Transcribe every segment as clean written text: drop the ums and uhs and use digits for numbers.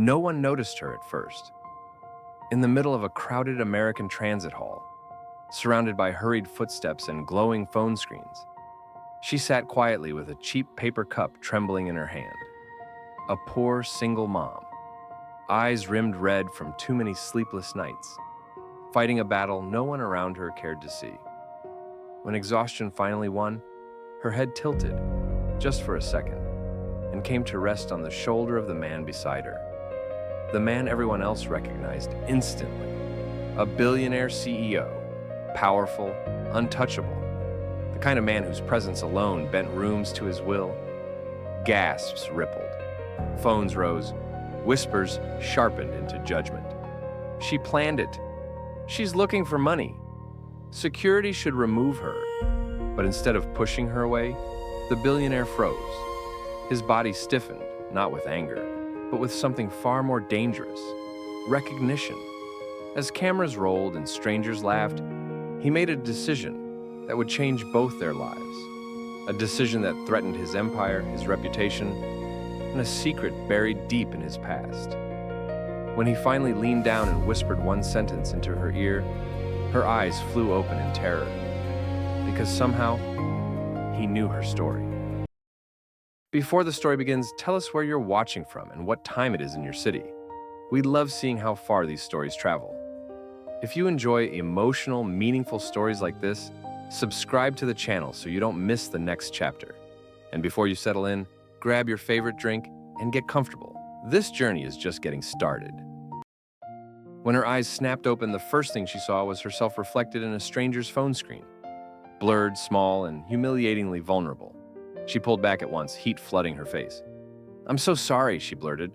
No one noticed her at first. In the middle of a crowded American transit hall, surrounded by hurried footsteps and glowing phone screens, she sat quietly with a cheap paper cup trembling in her hand. A poor single mom, eyes rimmed red from too many sleepless nights, fighting a battle no one around her cared to see. When exhaustion finally won, her head tilted, just for a second, and came to rest on the shoulder of the man beside her. The man everyone else recognized instantly. A billionaire CEO, powerful, untouchable. The kind of man whose presence alone bent rooms to his will. Gasps rippled. Phones rose. Whispers sharpened into judgment. She planned it. She's looking for money. Security should remove her. But instead of pushing her away, the billionaire froze. His body stiffened, not with anger, but with something far more dangerous: recognition. As cameras rolled and strangers laughed, he made a decision that would change both their lives. A decision that threatened his empire, his reputation, and a secret buried deep in his past. When he finally leaned down and whispered one sentence into her ear, her eyes flew open in terror, because somehow he knew her story. Before the story begins, tell us where you're watching from and what time it is in your city. We love seeing how far these stories travel. If you enjoy emotional, meaningful stories like this, subscribe to the channel so you don't miss the next chapter. And before you settle in, grab your favorite drink and get comfortable. This journey is just getting started. When her eyes snapped open, the first thing she saw was herself reflected in a stranger's phone screen. Blurred, small, and humiliatingly vulnerable. She pulled back at once, heat flooding her face. "I'm so sorry," she blurted,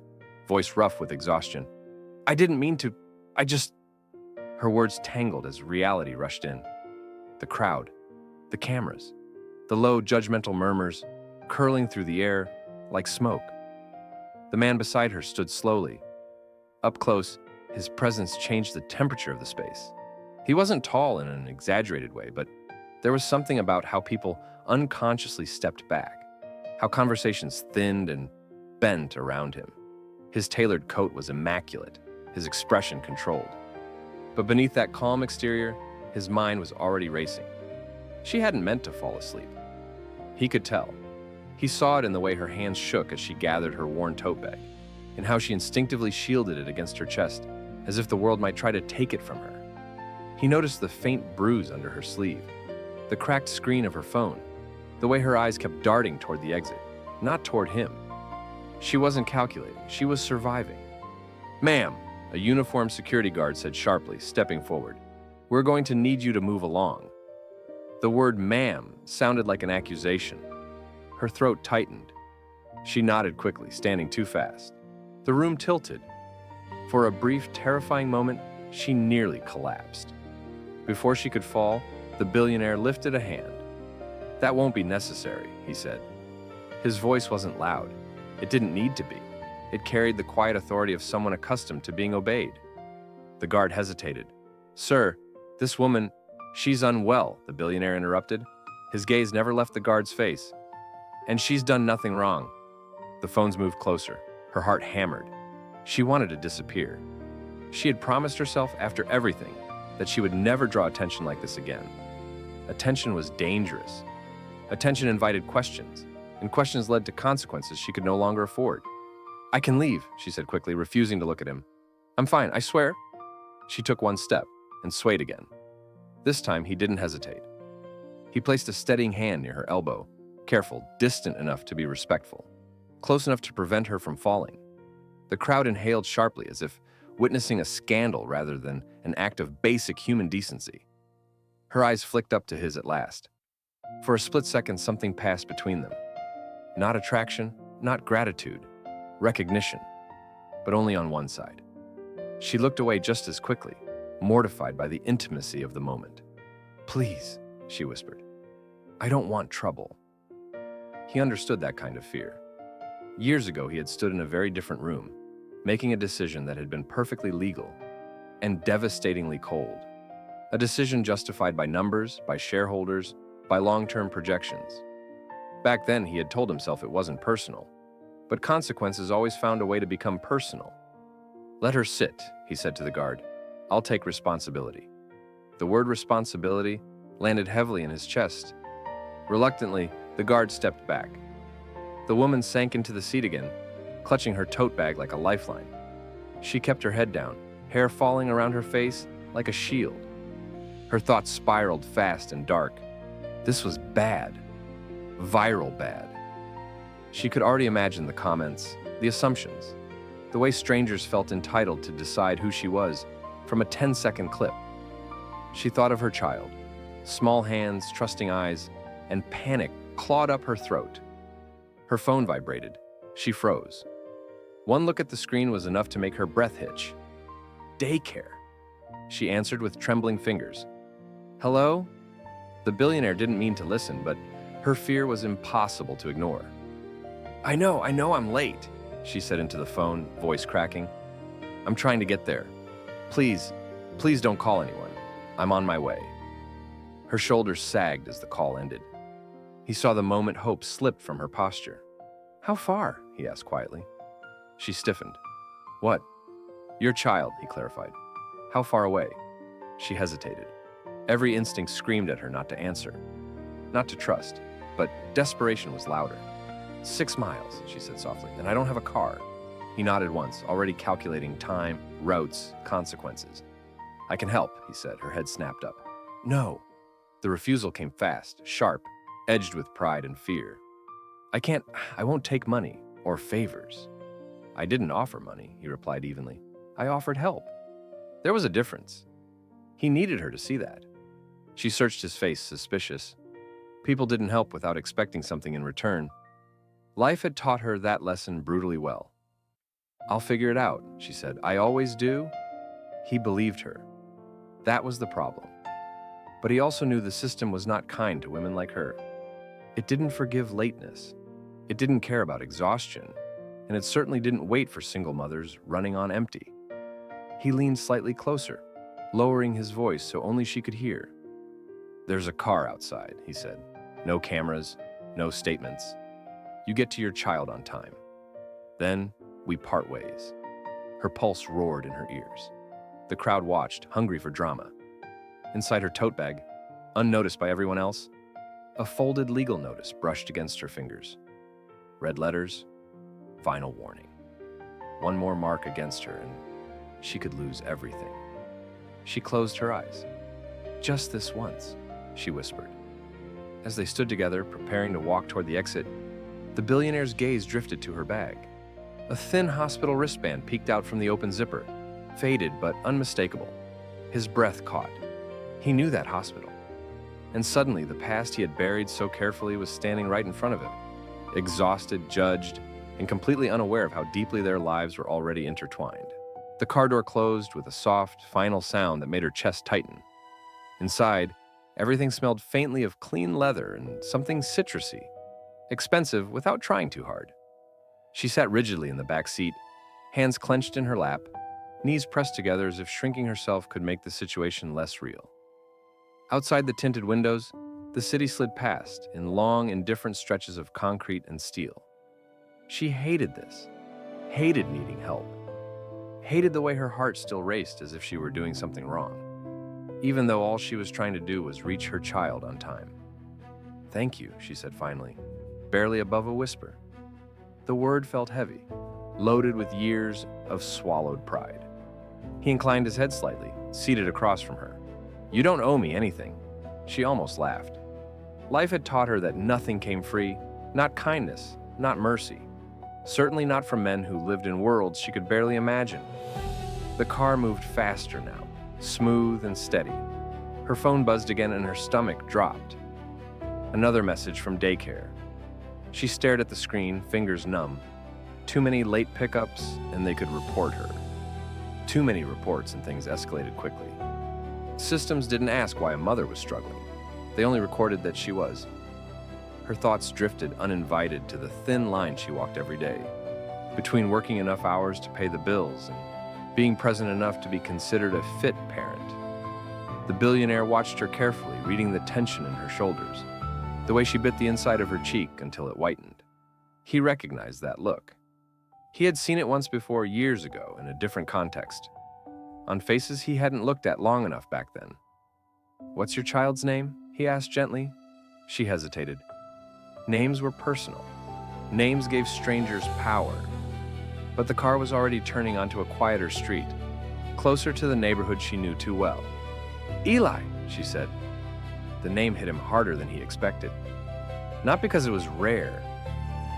voice rough with exhaustion. "I didn't mean to. Her words tangled as reality rushed in. The crowd, the cameras, the low, judgmental murmurs curling through the air like smoke. The man beside her stood slowly. Up close, his presence changed the temperature of the space. He wasn't tall in an exaggerated way, but there was something about how people unconsciously stepped back, how conversations thinned and bent around him. His tailored coat was immaculate, his expression controlled. But beneath that calm exterior, his mind was already racing. She hadn't meant to fall asleep. He could tell. He saw it in the way her hands shook as she gathered her worn tote bag, in how she instinctively shielded it against her chest, as if the world might try to take it from her. He noticed the faint bruise under her sleeve, the cracked screen of her phone, the way her eyes kept darting toward the exit, not toward him. She wasn't calculating, she was surviving. "Ma'am," a uniformed security guard said sharply, stepping forward. "We're going to need you to move along." The word "ma'am" sounded like an accusation. Her throat tightened. She nodded quickly, standing too fast. The room tilted. For a brief, terrifying moment, she nearly collapsed. Before she could fall, the billionaire lifted a hand. "That won't be necessary," he said. His voice wasn't loud. It didn't need to be. It carried the quiet authority of someone accustomed to being obeyed. The guard hesitated. "Sir, this woman, she's unwell," the billionaire interrupted. His gaze never left the guard's face. "And she's done nothing wrong." The phones moved closer. Her heart hammered. She wanted to disappear. She had promised herself, after everything, that she would never draw attention like this again. Attention was dangerous. Attention invited questions, and questions led to consequences she could no longer afford. "I can leave," she said quickly, refusing to look at him. "I'm fine, I swear." She took one step and swayed again. This time, he didn't hesitate. He placed a steadying hand near her elbow, careful, distant enough to be respectful, close enough to prevent her from falling. The crowd inhaled sharply, as if witnessing a scandal rather than an act of basic human decency. Her eyes flicked up to his at last. For a split second, something passed between them. Not attraction, not gratitude, recognition, but only on one side. She looked away just as quickly, mortified by the intimacy of the moment. "Please," she whispered. "I don't want trouble." He understood that kind of fear. Years ago, he had stood in a very different room, making a decision that had been perfectly legal and devastatingly cold. A decision justified by numbers, by shareholders, by long-term projections. Back then, he had told himself it wasn't personal, but consequences always found a way to become personal, "Let her sit," he said to the guard. "I'll take responsibility." The word responsibility landed heavily in his chest. Reluctantly, the guard stepped back. The woman sank into the seat again, clutching her tote bag like a lifeline. She kept her head down, hair falling around her face like a shield. Her thoughts spiraled fast and dark. This was bad. Viral bad. She could already imagine the comments, the assumptions, the way strangers felt entitled to decide who she was from a 10-second clip. She thought of her child. Small hands, trusting eyes, and panic clawed up her throat. Her phone vibrated. She froze. One look at the screen was enough to make her breath hitch. Daycare. She answered with trembling fingers. "Hello?" The billionaire didn't mean to listen, but her fear was impossible to ignore. I know I'm late," she said into the phone, voice cracking. "I'm trying to get there. Please don't call anyone. I'm on my way." Her shoulders sagged as the call ended. He saw the moment hope slipped from her posture. "How far?" he asked quietly. She stiffened. "What?" "Your child," he clarified. "How far away?" She hesitated. Every instinct screamed at her not to answer, not to trust, but desperation was louder. 6 miles, she said softly, "and I don't have a car." He nodded once, already calculating time, routes, consequences. "I can help," he said, her head snapped up. "No." The refusal came fast, sharp, edged with pride and fear. I won't take money or favors." "I didn't offer money," he replied evenly. "I offered help." There was a difference. He needed her to see that. She searched his face, suspicious. People didn't help without expecting something in return. Life had taught her that lesson brutally well. "I'll figure it out," she said. "I always do." He believed her. That was the problem. But he also knew the system was not kind to women like her. It didn't forgive lateness. It didn't care about exhaustion. And it certainly didn't wait for single mothers running on empty. He leaned slightly closer, lowering his voice so only she could hear. "There's a car outside," he said. "No cameras, no statements. You get to your child on time. Then we part ways." Her pulse roared in her ears. The crowd watched, hungry for drama. Inside her tote bag, unnoticed by everyone else, a folded legal notice brushed against her fingers. Red letters, final warning. One more mark against her and she could lose everything. She closed her eyes. "Just this once," she whispered. As they stood together, preparing to walk toward the exit, the billionaire's gaze drifted to her bag. A thin hospital wristband peeked out from the open zipper, faded but unmistakable. His breath caught. He knew that hospital. And suddenly, the past he had buried so carefully was standing right in front of him, exhausted, judged, and completely unaware of how deeply their lives were already intertwined. The car door closed with a soft, final sound that made her chest tighten. Inside, everything smelled faintly of clean leather and something citrusy, expensive without trying too hard. She sat rigidly in the back seat, hands clenched in her lap, knees pressed together as if shrinking herself could make the situation less real. Outside the tinted windows, the city slid past in long, indifferent stretches of concrete and steel. She hated this, hated needing help, hated the way her heart still raced as if she were doing something wrong, even though all she was trying to do was reach her child on time. "Thank you," she said finally, barely above a whisper. The word felt heavy, loaded with years of swallowed pride. He inclined his head slightly, seated across from her. "You don't owe me anything." She almost laughed. Life had taught her that nothing came free, not kindness, not mercy. Certainly not from men who lived in worlds she could barely imagine. The car moved faster now, smooth and steady. Her phone buzzed again and her stomach dropped. Another message from daycare. She stared at the screen, fingers numb. Too many late pickups and they could report her. Too many reports and things escalated quickly. Systems didn't ask why a mother was struggling. They only recorded that she was. Her thoughts drifted uninvited to the thin line she walked every day, between working enough hours to pay the bills and being present enough to be considered a fit parent. The billionaire watched her carefully, reading the tension in her shoulders, the way she bit the inside of her cheek until it whitened. He recognized that look. He had seen it once before years ago in a different context, on faces he hadn't looked at long enough back then. "What's your child's name?" he asked gently. She hesitated. Names were personal. Names gave strangers power. But the car was already turning onto a quieter street, closer to the neighborhood she knew too well. "Eli," she said. The name hit him harder than he expected. Not because it was rare,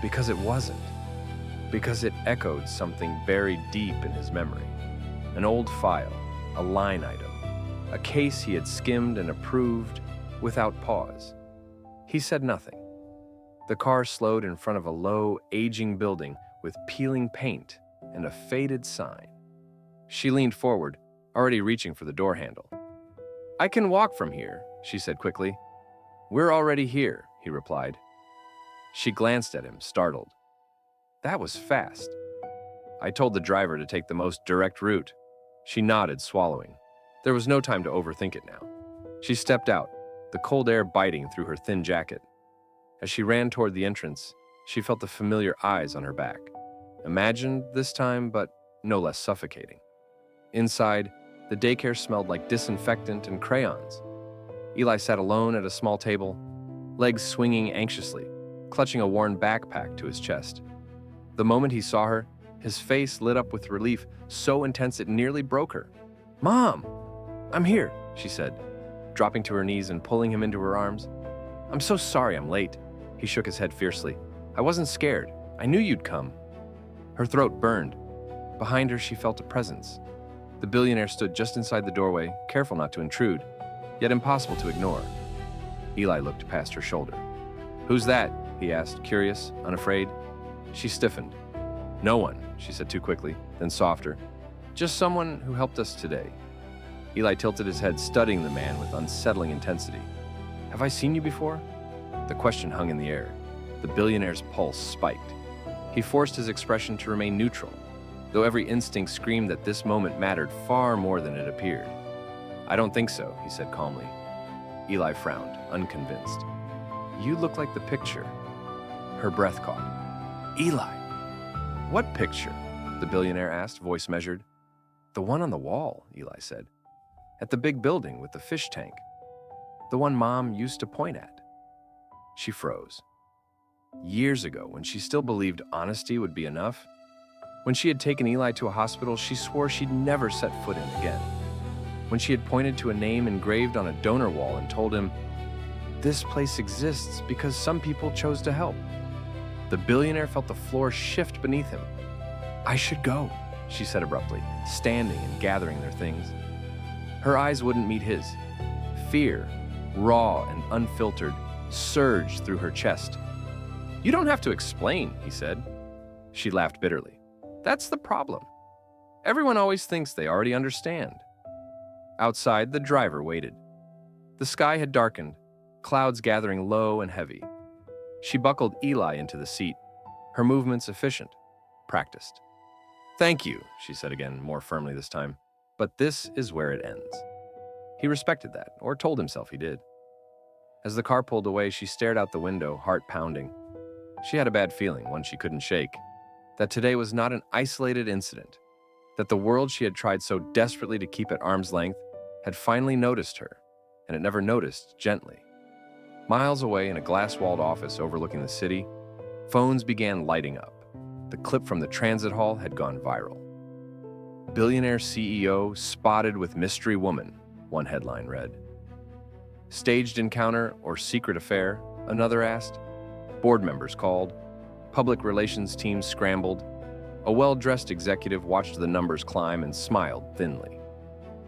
because it wasn't. Because it echoed something buried deep in his memory. An old file, a line item, a case he had skimmed and approved without pause. He said nothing. The car slowed in front of a low, aging building with peeling paint and a faded sign. She leaned forward, already reaching for the door handle. "I can walk from here," she said quickly. "We're already here," he replied. She glanced at him, startled. That was fast. "I told the driver to take the most direct route." She nodded, swallowing. There was no time to overthink it now. She stepped out, the cold air biting through her thin jacket. As she ran toward the entrance, she felt the familiar eyes on her back. Imagined this time, but no less suffocating. Inside, the daycare smelled like disinfectant and crayons. Eli sat alone at a small table, legs swinging anxiously, clutching a worn backpack to his chest. The moment he saw her, his face lit up with relief so intense it nearly broke her. "Mom, I'm here," she said, dropping to her knees and pulling him into her arms. "I'm so sorry I'm late." He shook his head fiercely. "I wasn't scared. I knew you'd come." Her throat burned. Behind her, she felt a presence. The billionaire stood just inside the doorway, careful not to intrude, yet impossible to ignore. Eli looked past her shoulder. "Who's that?" he asked, curious, unafraid. She stiffened. "No one," she said too quickly, then softer. "Just someone who helped us today." Eli tilted his head, studying the man with unsettling intensity. "Have I seen you before?" The question hung in the air. The billionaire's pulse spiked. He forced his expression to remain neutral, though every instinct screamed that this moment mattered far more than it appeared. "I don't think so," he said calmly. Eli frowned, unconvinced. "You look like the picture." Her breath caught. "Eli!" "What picture?" the billionaire asked, voice measured. "The one on the wall," Eli said. "At the big building with the fish tank. The one Mom used to point at." She froze. Years ago, when she still believed honesty would be enough, when she had taken Eli to a hospital she swore she'd never set foot in again, when she had pointed to a name engraved on a donor wall and told him, "This place exists because some people chose to help." The billionaire felt the floor shift beneath him. "I should go," she said abruptly, standing and gathering their things. Her eyes wouldn't meet his. Fear, raw and unfiltered, surged through her chest. "You don't have to explain," he said. She laughed bitterly. "That's the problem. Everyone always thinks they already understand." Outside, the driver waited. The sky had darkened, clouds gathering low and heavy. She buckled Eli into the seat, her movements efficient, practiced. "Thank you," she said again, more firmly this time, "but this is where it ends." He respected that, or told himself he did. As the car pulled away, she stared out the window, heart pounding. She had a bad feeling, one she couldn't shake, that today was not an isolated incident, that the world she had tried so desperately to keep at arm's length had finally noticed her, and it never noticed gently. Miles away in a glass-walled office overlooking the city, phones began lighting up. The clip from the transit hall had gone viral. "Billionaire CEO spotted with mystery woman," one headline read. "Staged encounter or secret affair?" another asked. Board members called. Public relations teams scrambled. A well-dressed executive watched the numbers climb and smiled thinly.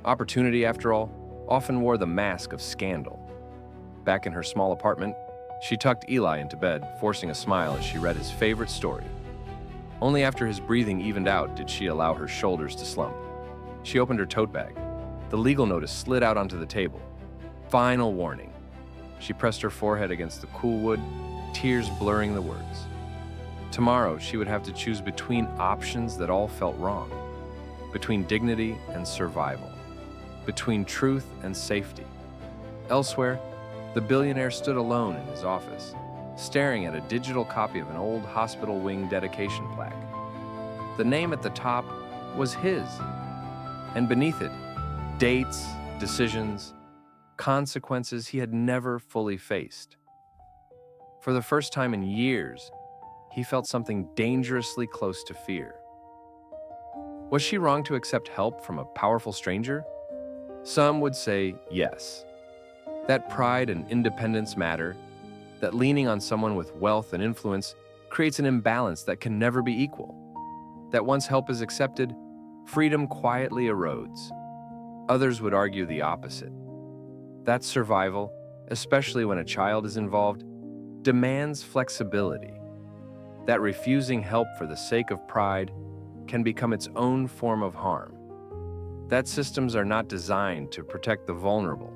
Opportunity, after all, often wore the mask of scandal. Back in her small apartment, she tucked Eli into bed, forcing a smile as she read his favorite story. Only after his breathing evened out did she allow her shoulders to slump. She opened her tote bag. The legal notice slid out onto the table. Final warning. She pressed her forehead against the cool wood, tears blurring the words. Tomorrow, she would have to choose between options that all felt wrong, between dignity and survival, between truth and safety. Elsewhere, the billionaire stood alone in his office, staring at a digital copy of an old hospital wing dedication plaque. The name at the top was his, and beneath it, dates, decisions, consequences he had never fully faced. For the first time in years, he felt something dangerously close to fear. Was she wrong to accept help from a powerful stranger? Some would say yes. That pride and independence matter, that leaning on someone with wealth and influence creates an imbalance that can never be equal. That once help is accepted, freedom quietly erodes. Others would argue the opposite. That survival, especially when a child is involved, demands flexibility. That refusing help for the sake of pride can become its own form of harm. That systems are not designed to protect the vulnerable.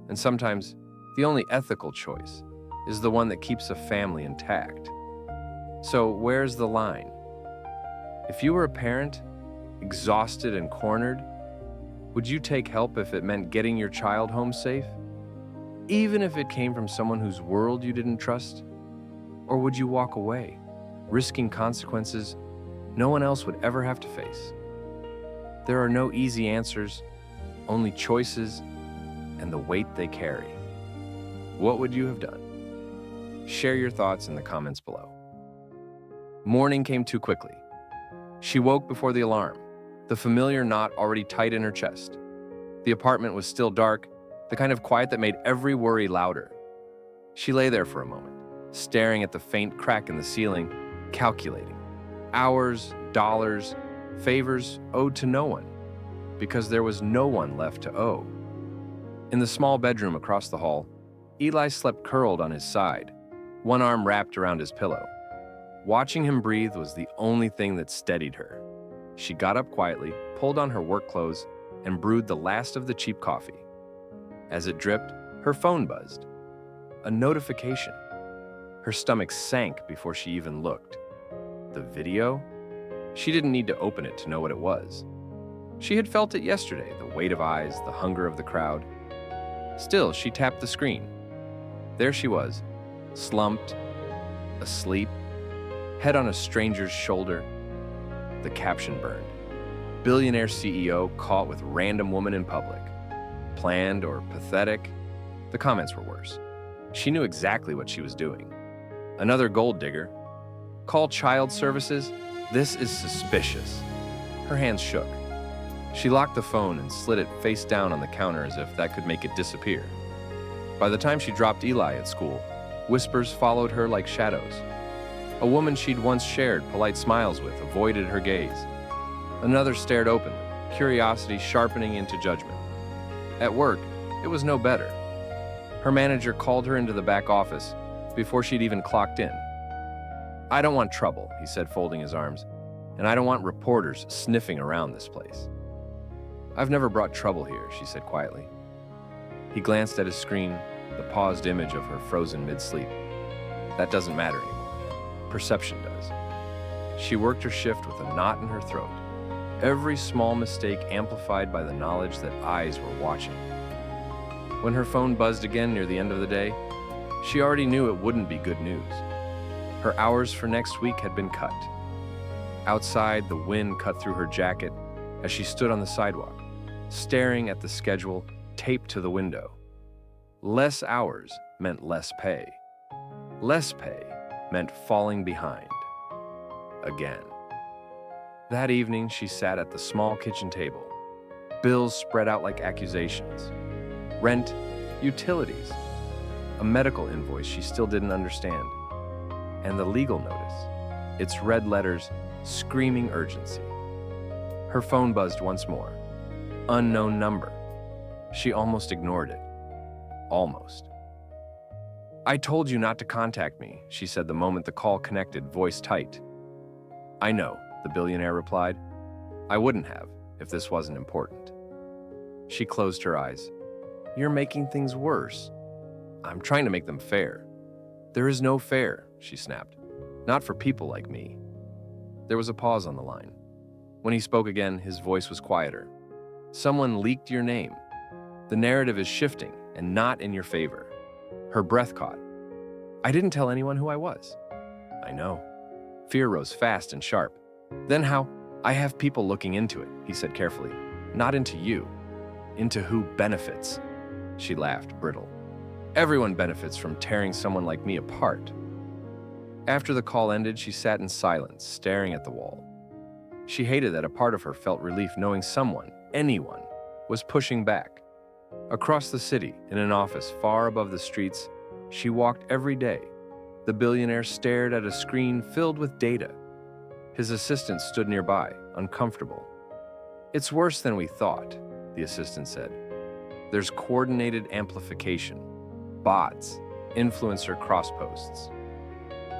And sometimes, the only ethical choice is the one that keeps a family intact. So where's the line? If you were a parent, exhausted and cornered, would you take help if it meant getting your child home safe? Even if it came from someone whose world you didn't trust? Or would you walk away, risking consequences no one else would ever have to face? There are no easy answers, only choices and the weight they carry. What would you have done? Share your thoughts in the comments below. Morning came too quickly. She woke before the alarm, the familiar knot already tight in her chest. The apartment was still dark, the kind of quiet that made every worry louder. She lay there for a moment, staring at the faint crack in the ceiling, calculating. Hours, dollars, favors owed to no one, because there was no one left to owe. In the small bedroom across the hall, Eli slept curled on his side, one arm wrapped around his pillow. Watching him breathe was the only thing that steadied her. She got up quietly, pulled on her work clothes, and brewed the last of the cheap coffee. As it dripped, her phone buzzed. A notification. Her stomach sank before she even looked. The video? She didn't need to open it to know what it was. She had felt it yesterday, the weight of eyes, the hunger of the crowd. Still, she tapped the screen. There she was, slumped, asleep, head on a stranger's shoulder. The caption burned. Billionaire CEO caught with random woman in public. Planned or pathetic? The comments were worse. She knew exactly what she was doing. Another gold digger. Call child services? This is suspicious. Her hands shook. She locked the phone and slid it face down on the counter as if that could make it disappear. By the time she dropped Eli at school, whispers followed her like shadows. A woman she'd once shared polite smiles with avoided her gaze. Another stared openly, curiosity sharpening into judgment. At work, it was no better. Her manager called her into the back office before she'd even clocked in. "I don't want trouble," he said, folding his arms, "and I don't want reporters sniffing around this place." "I've never brought trouble here," she said quietly. He glanced at his screen, the paused image of her frozen mid-sleep. That doesn't matter anymore. Perception does. She worked her shift with a knot in her throat, every small mistake amplified by the knowledge that eyes were watching. When her phone buzzed again near the end of the day, she already knew it wouldn't be good news. Her hours for next week had been cut. Outside, the wind cut through her jacket as she stood on the sidewalk, staring at the schedule taped to the window. Less hours meant less pay. Less pay meant falling behind. Again. That evening, she sat at the small kitchen table. Bills spread out like accusations. Rent, utilities, a medical invoice she still didn't understand, and the legal notice, its red letters screaming urgency. Her phone buzzed once more. Unknown number. She almost ignored it. Almost. "I told you not to contact me," she said the moment the call connected, voice tight. "I know," the billionaire replied. "I wouldn't have if this wasn't important." She closed her eyes. "You're making things worse." "I'm trying to make them fair." "There is no fair," she snapped. "Not for people like me." There was a pause on the line. When he spoke again, his voice was quieter. "Someone leaked your name. The narrative is shifting and not in your favor." Her breath caught. "I didn't tell anyone who I was." "I know." Fear rose fast and sharp. Then how? I have people looking into it, he said carefully. Not into you. Into who benefits. She laughed, brittle. Everyone benefits from tearing someone like me apart. After the call ended, she sat in silence, staring at the wall. She hated that a part of her felt relief knowing someone, anyone, was pushing back. Across the city, in an office far above the streets, she walked every day. The billionaire stared at a screen filled with data. His assistant stood nearby, uncomfortable. It's worse than we thought, the assistant said. There's coordinated amplification, bots, influencer cross-posts.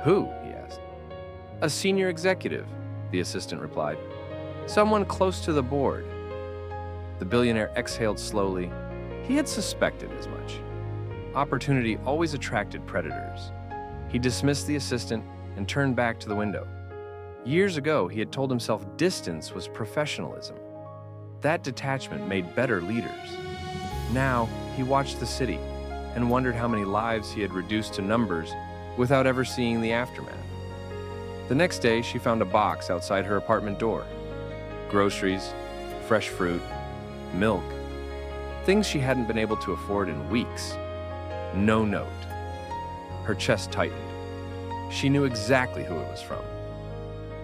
Who? He asked. A senior executive, the assistant replied. Someone close to the board. The billionaire exhaled slowly. He had suspected as much. Opportunity always attracted predators. He dismissed the assistant and turned back to the window. Years ago, he had told himself distance was professionalism. That detachment made better leaders. Now, he watched the city and wondered how many lives he had reduced to numbers without ever seeing the aftermath. The next day, she found a box outside her apartment door. Groceries, fresh fruit, milk, things she hadn't been able to afford in weeks. No note. Her chest tightened. She knew exactly who it was from.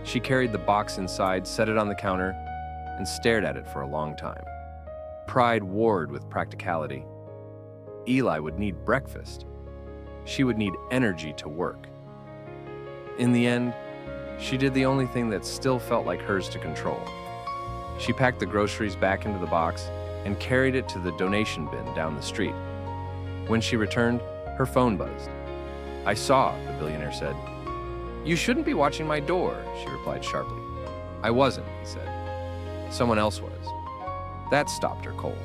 She carried the box inside, set it on the counter, and stared at it for a long time. Pride warred with practicality. Eli would need breakfast. She would need energy to work. In the end, she did the only thing that still felt like hers to control. She packed the groceries back into the box and carried it to the donation bin down the street. When she returned, her phone buzzed. I saw, the billionaire said. You shouldn't be watching my door, she replied sharply. I wasn't, he said. Someone else was. That stopped her cold.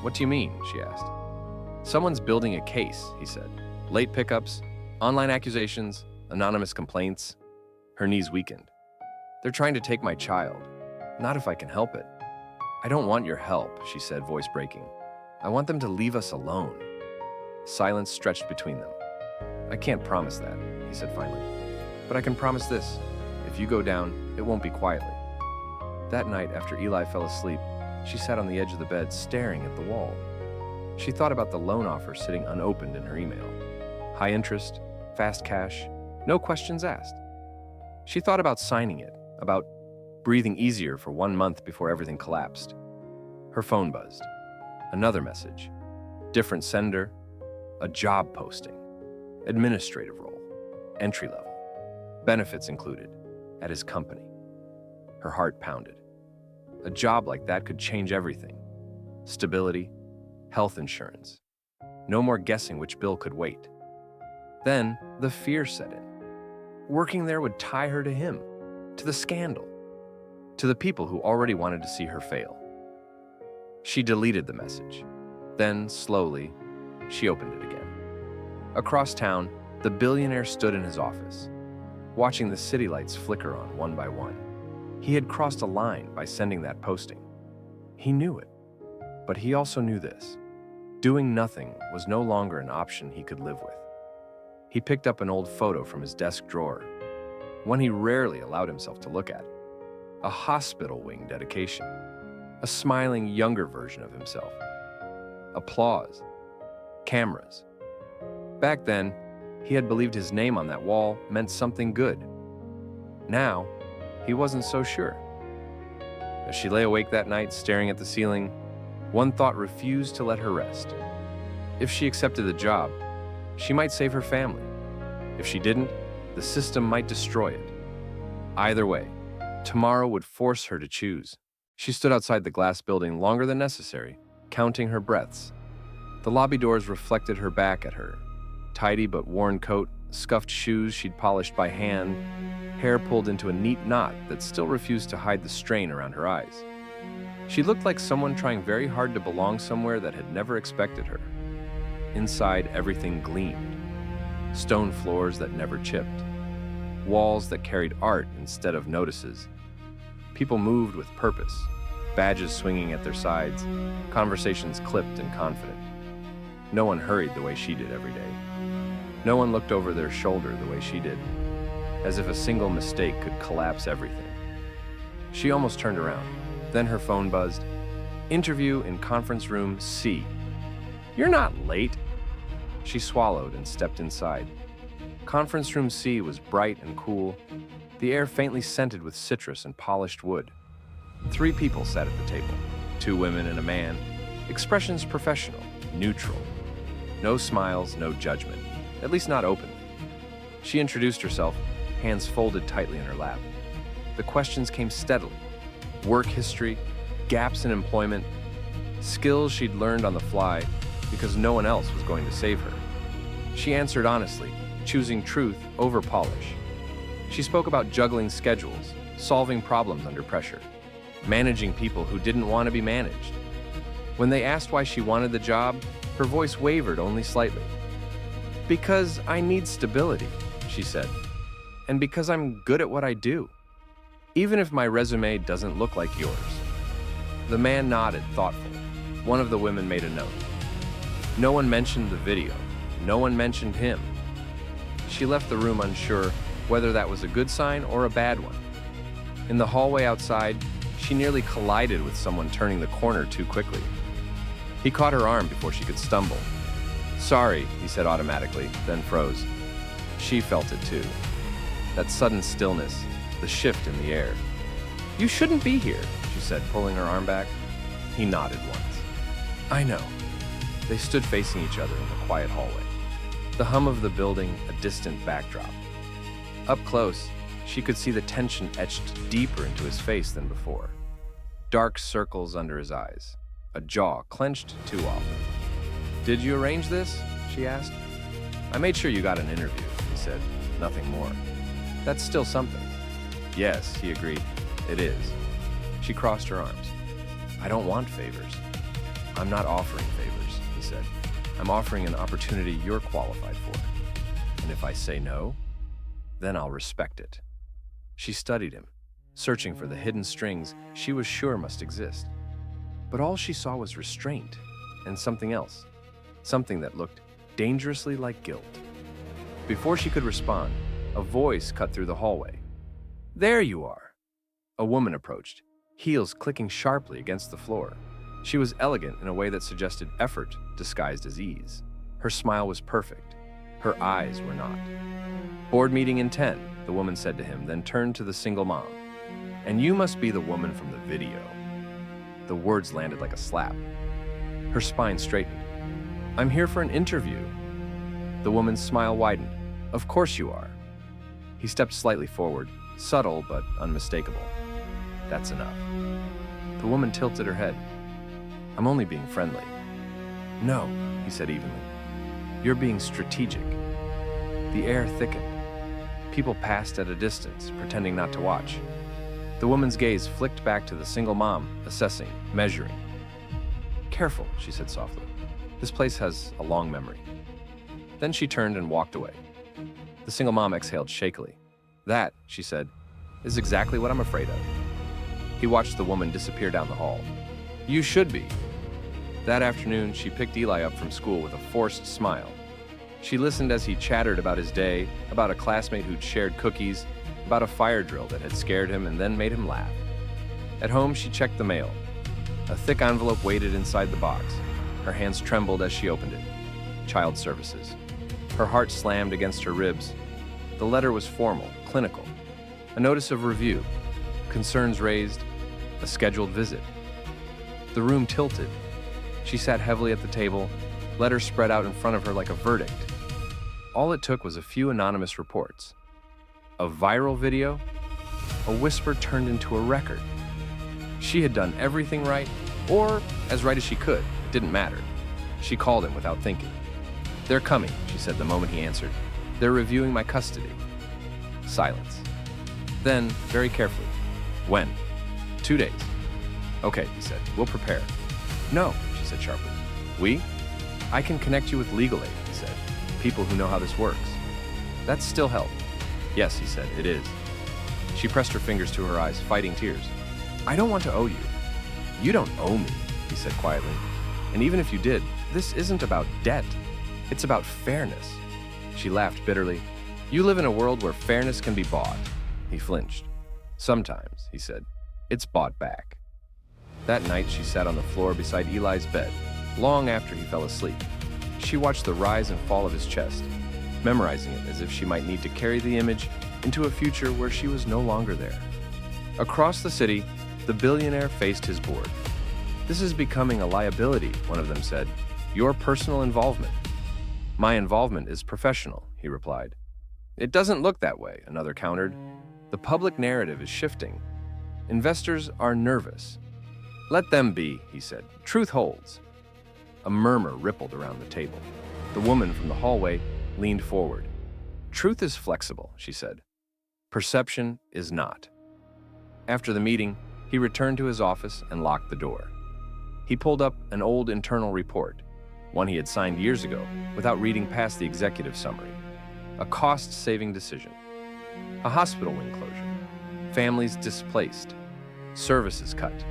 What do you mean, she asked. Someone's building a case, he said. Late pickups, online accusations, anonymous complaints. Her knees weakened. They're trying to take my child. Not if I can help it. I don't want your help, she said, voice breaking. I want them to leave us alone. Silence stretched between them. I can't promise that, he said finally. But I can promise this. If you go down, it won't be quietly. That night, after Eli fell asleep, she sat on the edge of the bed, staring at the wall. She thought about the loan offer sitting unopened in her email. High interest, fast cash, no questions asked. She thought about signing it, about breathing easier for 1 month before everything collapsed. Her phone buzzed. Another message. Different sender. A job posting. Administrative role. Entry level. Benefits included. At his company. Her heart pounded. A job like that could change everything. Stability. Health insurance. No more guessing which bill could wait. Then, the fear set in. Working there would tie her to him. To the scandal. To the people who already wanted to see her fail. She deleted the message. Then, slowly, she opened it again. Across town, the billionaire stood in his office, watching the city lights flicker on one by one. He had crossed a line by sending that posting. He knew it, but he also knew this. Doing nothing was no longer an option he could live with. He picked up an old photo from his desk drawer, one he rarely allowed himself to look at. A hospital wing dedication. A smiling younger version of himself. Applause. Cameras. Back then, he had believed his name on that wall meant something good. Now, he wasn't so sure. As she lay awake that night, staring at the ceiling, one thought refused to let her rest. If she accepted the job, she might save her family. If she didn't, the system might destroy it. Either way, tomorrow would force her to choose. She stood outside the glass building longer than necessary, counting her breaths. The lobby doors reflected her back at her. Tidy but worn coat, scuffed shoes she'd polished by hand, hair pulled into a neat knot that still refused to hide the strain around her eyes. She looked like someone trying very hard to belong somewhere that had never expected her. Inside, everything gleamed. Stone floors that never chipped. Walls that carried art instead of notices. People moved with purpose, badges swinging at their sides, conversations clipped and confident. No one hurried the way she did every day. No one looked over their shoulder the way she did, as if a single mistake could collapse everything. She almost turned around. Then her phone buzzed. Interview in conference room C. You're not late. She swallowed and stepped inside. Conference room C was bright and cool, the air faintly scented with citrus and polished wood. 3 people sat at the table, 2 women and a man, expressions professional, neutral. No smiles, no judgment, at least not openly. She introduced herself, hands folded tightly in her lap. The questions came steadily. Work history, gaps in employment, skills she'd learned on the fly because no one else was going to save her. She answered honestly, choosing truth over polish. She spoke about juggling schedules, solving problems under pressure, managing people who didn't want to be managed. When they asked why she wanted the job, her voice wavered only slightly. Because I need stability, she said, and because I'm good at what I do, even if my resume doesn't look like yours. The man nodded, thoughtful. One of the women made a note. No one mentioned the video. No one mentioned him. She left the room unsure whether that was a good sign or a bad one. In the hallway outside, she nearly collided with someone turning the corner too quickly. He caught her arm before she could stumble. Sorry, he said automatically, then froze. She felt it too. That sudden stillness, the shift in the air. You shouldn't be here, she said, pulling her arm back. He nodded once. I know. They stood facing each other in the quiet hallway. The hum of the building, a distant backdrop. Up close, she could see the tension etched deeper into his face than before. Dark circles under his eyes, a jaw clenched too often. Did you arrange this? She asked. I made sure you got an interview, he said, nothing more. That's still something. Yes, he agreed. It is. She crossed her arms. I don't want favors. I'm not offering favors, he said. I'm offering an opportunity you're qualified for. And if I say no, then I'll respect it. She studied him, searching for the hidden strings she was sure must exist. But all she saw was restraint and something else, something that looked dangerously like guilt. Before she could respond, a voice cut through the hallway. There you are. A woman approached, heels clicking sharply against the floor. She was elegant in a way that suggested effort disguised as ease. Her smile was perfect. Her eyes were not. Board meeting in 10, the woman said to him, then turned to the single mom. And you must be the woman from the video. The words landed like a slap. Her spine straightened. I'm here for an interview. The woman's smile widened. Of course you are. He stepped slightly forward, subtle but unmistakable. That's enough. The woman tilted her head. I'm only being friendly. No, he said evenly. You're being strategic. The air thickened. People passed at a distance, pretending not to watch. The woman's gaze flicked back to the single mom, assessing, measuring. Careful, she said softly. This place has a long memory. Then she turned and walked away. The single mom exhaled shakily. That, she said, is exactly what I'm afraid of. He watched the woman disappear down the hall. You should be. That afternoon, she picked Eli up from school with a forced smile. She listened as he chattered about his day, about a classmate who'd shared cookies, about a fire drill that had scared him and then made him laugh. At home, she checked the mail. A thick envelope waited inside the box. Her hands trembled as she opened it. Child Services. Her heart slammed against her ribs. The letter was formal, clinical. A notice of review, concerns raised, a scheduled visit. The room tilted. She sat heavily at the table, letters spread out in front of her like a verdict. All it took was a few anonymous reports. A viral video, a whisper turned into a record. She had done everything right, or as right as she could, it didn't matter. She called him without thinking. They're coming, she said the moment he answered. They're reviewing my custody. Silence. Then, very carefully, when? 2 days. Okay, he said, we'll prepare. No, she said sharply. We? I can connect you with legal aid, he said. People who know how this works. That's still help. Yes, he said, it is. She pressed her fingers to her eyes, fighting tears. I don't want to owe you. You don't owe me, he said quietly. And even if you did, this isn't about debt. It's about fairness. She laughed bitterly. You live in a world where fairness can be bought. He flinched. Sometimes, he said. It's bought back. That night, she sat on the floor beside Eli's bed, long after he fell asleep. She watched the rise and fall of his chest, memorizing it as if she might need to carry the image into a future where she was no longer there. Across the city, the billionaire faced his board. "This is becoming a liability," one of them said. "Your personal involvement." "My involvement is professional," he replied. "It doesn't look that way," another countered. "The public narrative is shifting. Investors are nervous." "Let them be," he said. "Truth holds." A murmur rippled around the table. The woman from the hallway leaned forward. "Truth is flexible," she said. "Perception is not." After the meeting, he returned to his office and locked the door. He pulled up an old internal report, one he had signed years ago without reading past the executive summary. A cost-saving decision. A hospital wing closure. Families displaced. Services cut.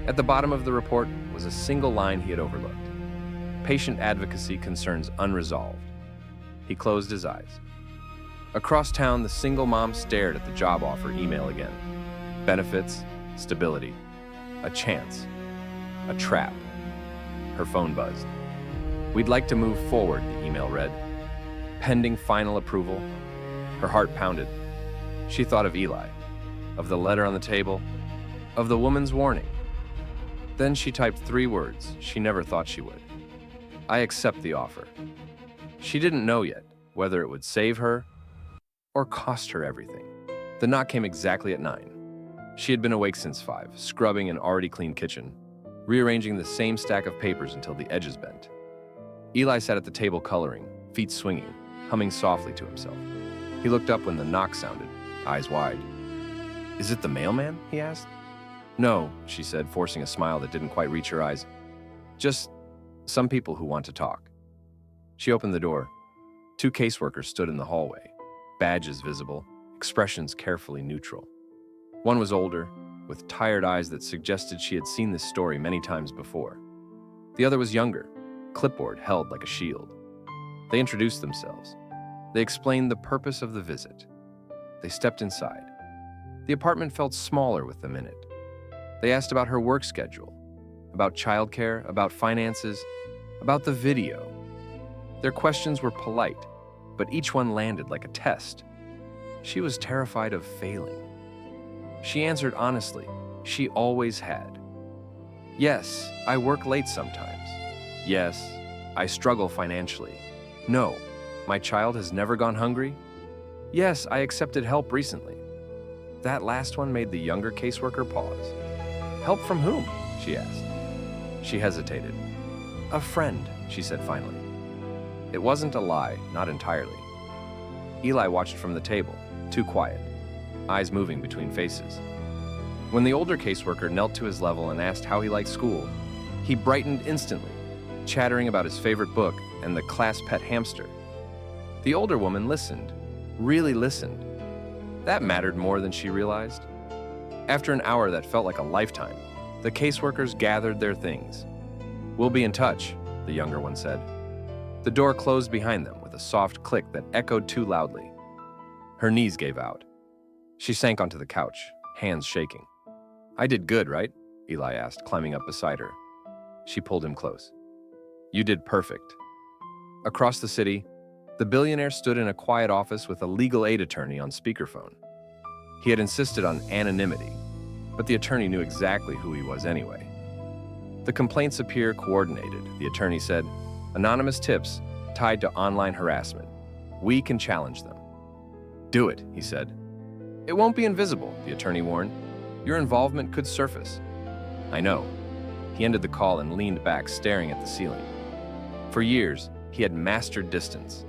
At the bottom of the report was a single line he had overlooked. Patient advocacy concerns unresolved. He closed his eyes. Across town, the single mom stared at the job offer email again. Benefits, stability, a chance, a trap. Her phone buzzed. "We'd like to move forward," the email read. "Pending final approval." Her heart pounded. She thought of Eli, of the letter on the table, of the woman's warning. Then she typed 3 words she never thought she would. "I accept the offer." She didn't know yet whether it would save her or cost her everything. The knock came exactly at 9. She had been awake since 5, scrubbing an already clean kitchen, rearranging the same stack of papers until the edges bent. Eli sat at the table coloring, feet swinging, humming softly to himself. He looked up when the knock sounded, eyes wide. "Is it the mailman?" he asked. "No," she said, forcing a smile that didn't quite reach her eyes. "Just some people who want to talk." She opened the door. 2 caseworkers stood in the hallway, badges visible, expressions carefully neutral. One was older, with tired eyes that suggested she had seen this story many times before. The other was younger, clipboard held like a shield. They introduced themselves. They explained the purpose of the visit. They stepped inside. The apartment felt smaller with them in it. They asked about her work schedule, about childcare, about finances, about the video. Their questions were polite, but each one landed like a test. She was terrified of failing. She answered honestly. She always had. "Yes, I work late sometimes. Yes, I struggle financially. No, my child has never gone hungry. Yes, I accepted help recently." That last one made the younger caseworker pause. "Help from whom?" she asked. She hesitated. "A friend," she said finally. It wasn't a lie, not entirely. Eli watched from the table, too quiet, eyes moving between faces. When the older caseworker knelt to his level and asked how he liked school, he brightened instantly, chattering about his favorite book and the class pet hamster. The older woman listened, really listened. That mattered more than she realized. After an hour that felt like a lifetime, the caseworkers gathered their things. "We'll be in touch," the younger one said. The door closed behind them with a soft click that echoed too loudly. Her knees gave out. She sank onto the couch, hands shaking. "I did good, right?" Eli asked, climbing up beside her. She pulled him close. "You did perfect." Across the city, the billionaire stood in a quiet office with a legal aid attorney on speakerphone. He had insisted on anonymity, but the attorney knew exactly who he was anyway. "The complaints appear coordinated," the attorney said. "Anonymous tips tied to online harassment. We can challenge them." "Do it," he said. "It won't be invisible," the attorney warned. "Your involvement could surface." "I know." He ended the call and leaned back, staring at the ceiling. For years, he had mastered distance.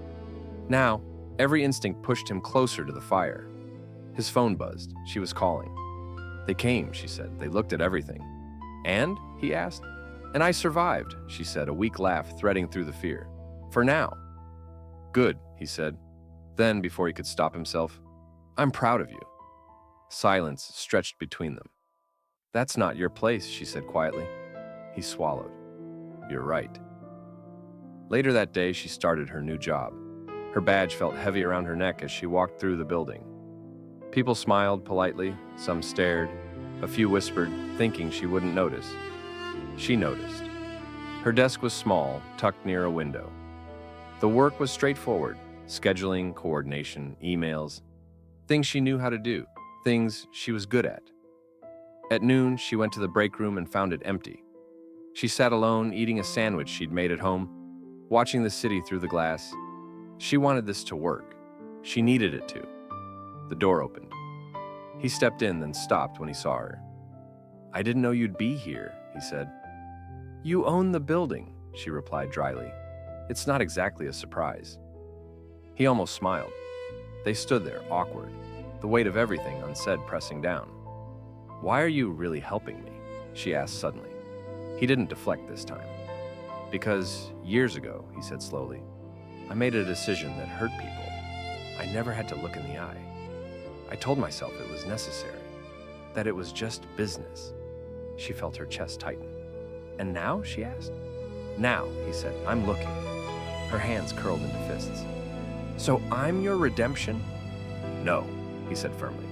Now, every instinct pushed him closer to the fire. His phone buzzed. She was calling. "They came," she said. "They looked at everything." "And?" he asked. "And I survived," she said, a weak laugh threading through the fear. "For now." "Good," he said. Then, before he could stop himself, "I'm proud of you." Silence stretched between them. "That's not your place," she said quietly. He swallowed. "You're right." Later that day, she started her new job. Her badge felt heavy around her neck as she walked through the building. People smiled politely, some stared, A few whispered, thinking she wouldn't notice. She noticed. Her desk was small, tucked near a window. The work was straightforward: scheduling, coordination, emails, things she knew how to do, things she was good at. At noon, she went to the break room and found it empty. She sat alone, eating a sandwich she'd made at home, watching the city through the glass. She wanted this to work. She needed it to. The door opened. He stepped in, then stopped when he saw her. "I didn't know you'd be here," he said. "You own the building," she replied dryly. "It's not exactly a surprise." He almost smiled. They stood there, awkward, the weight of everything unsaid pressing down. "Why are you really helping me?" she asked suddenly. He didn't deflect this time. "Because years ago," he said slowly, "I made a decision that hurt people. I never had to look in the eye. I told myself it was necessary, that it was just business." She felt her chest tighten. "And now?" she asked. "Now," he said, "I'm looking." Her hands curled into fists. "So I'm your redemption?" "No," he said firmly.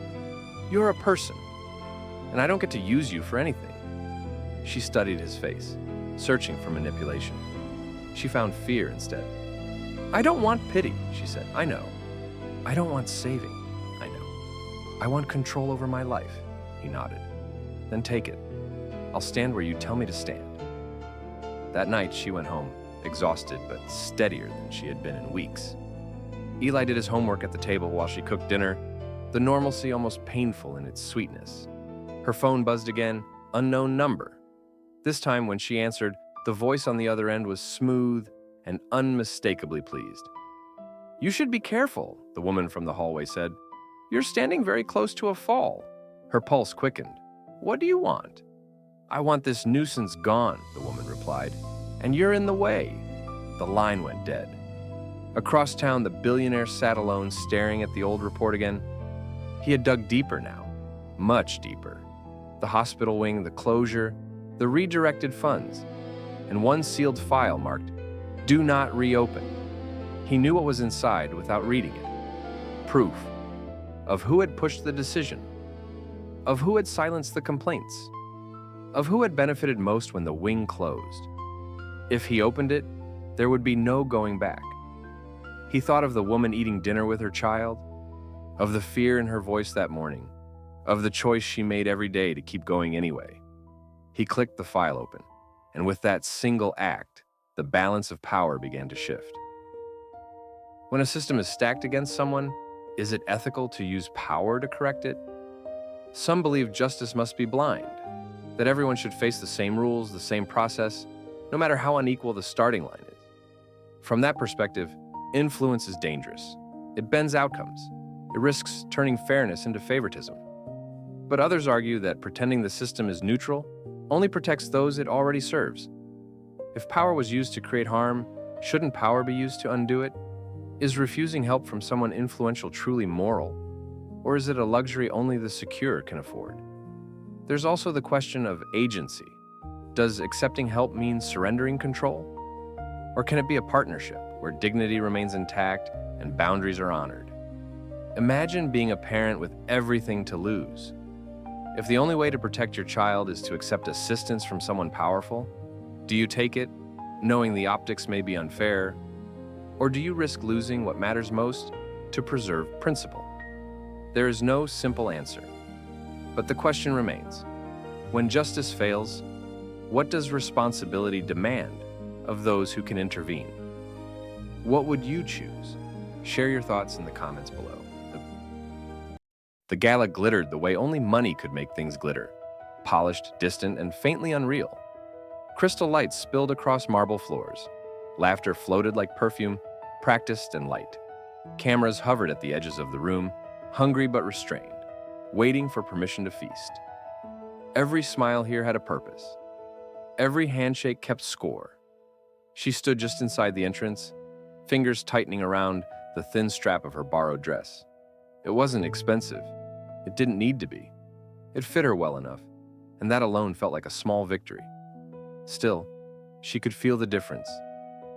"You're a person, and I don't get to use you for anything." She studied his face, searching for manipulation. She found fear instead. "I don't want pity," she said. "I know. I don't want saving. I know. I want control over my life." He nodded. "Then take it. I'll stand where you tell me to stand." That night, she went home, exhausted but steadier than she had been in weeks. Eli did his homework at the table while she cooked dinner, the normalcy almost painful in its sweetness. Her phone buzzed again, unknown number. This time, when she answered, the voice on the other end was smooth and unmistakably pleased. "You should be careful," the woman from the hallway said. "You're standing very close to a fall." Her pulse quickened. "What do you want?" "I want this nuisance gone," the woman replied. "And you're in the way." The line went dead. Across town, the billionaire sat alone, staring at the old report again. He had dug deeper now, much deeper. The hospital wing, the closure, the redirected funds, and one sealed file marked, "Do not reopen." He knew what was inside without reading it. Proof of who had pushed the decision, of who had silenced the complaints, of who had benefited most when the wing closed. If he opened it, there would be no going back. He thought of the woman eating dinner with her child, of the fear in her voice that morning, of the choice she made every day to keep going anyway. He clicked the file open, and with that single act, the balance of power began to shift. When a system is stacked against someone, is it ethical to use power to correct it? Some believe justice must be blind, that everyone should face the same rules, the same process, no matter how unequal the starting line is. From that perspective, influence is dangerous. It bends outcomes. It risks turning fairness into favoritism. But others argue that pretending the system is neutral only protects those it already serves. If power was used to create harm, shouldn't power be used to undo it? Is refusing help from someone influential truly moral? Or is it a luxury only the secure can afford? There's also the question of agency. Does accepting help mean surrendering control? Or can it be a partnership where dignity remains intact and boundaries are honored? Imagine being a parent with everything to lose. If the only way to protect your child is to accept assistance from someone powerful, do you take it, knowing the optics may be unfair? Or do you risk losing what matters most to preserve principle? There is no simple answer. But the question remains, when justice fails, what does responsibility demand of those who can intervene? What would you choose? Share your thoughts in the comments below. The gala glittered the way only money could make things glitter, polished, distant, and faintly unreal. Crystal lights spilled across marble floors. Laughter floated like perfume, practiced and light. Cameras hovered at the edges of the room, hungry but restrained, waiting for permission to feast. Every smile here had a purpose. Every handshake kept score. She stood just inside the entrance, fingers tightening around the thin strap of her borrowed dress. It wasn't expensive. It didn't need to be. It fit her well enough, and that alone felt like a small victory. Still, she could feel the difference,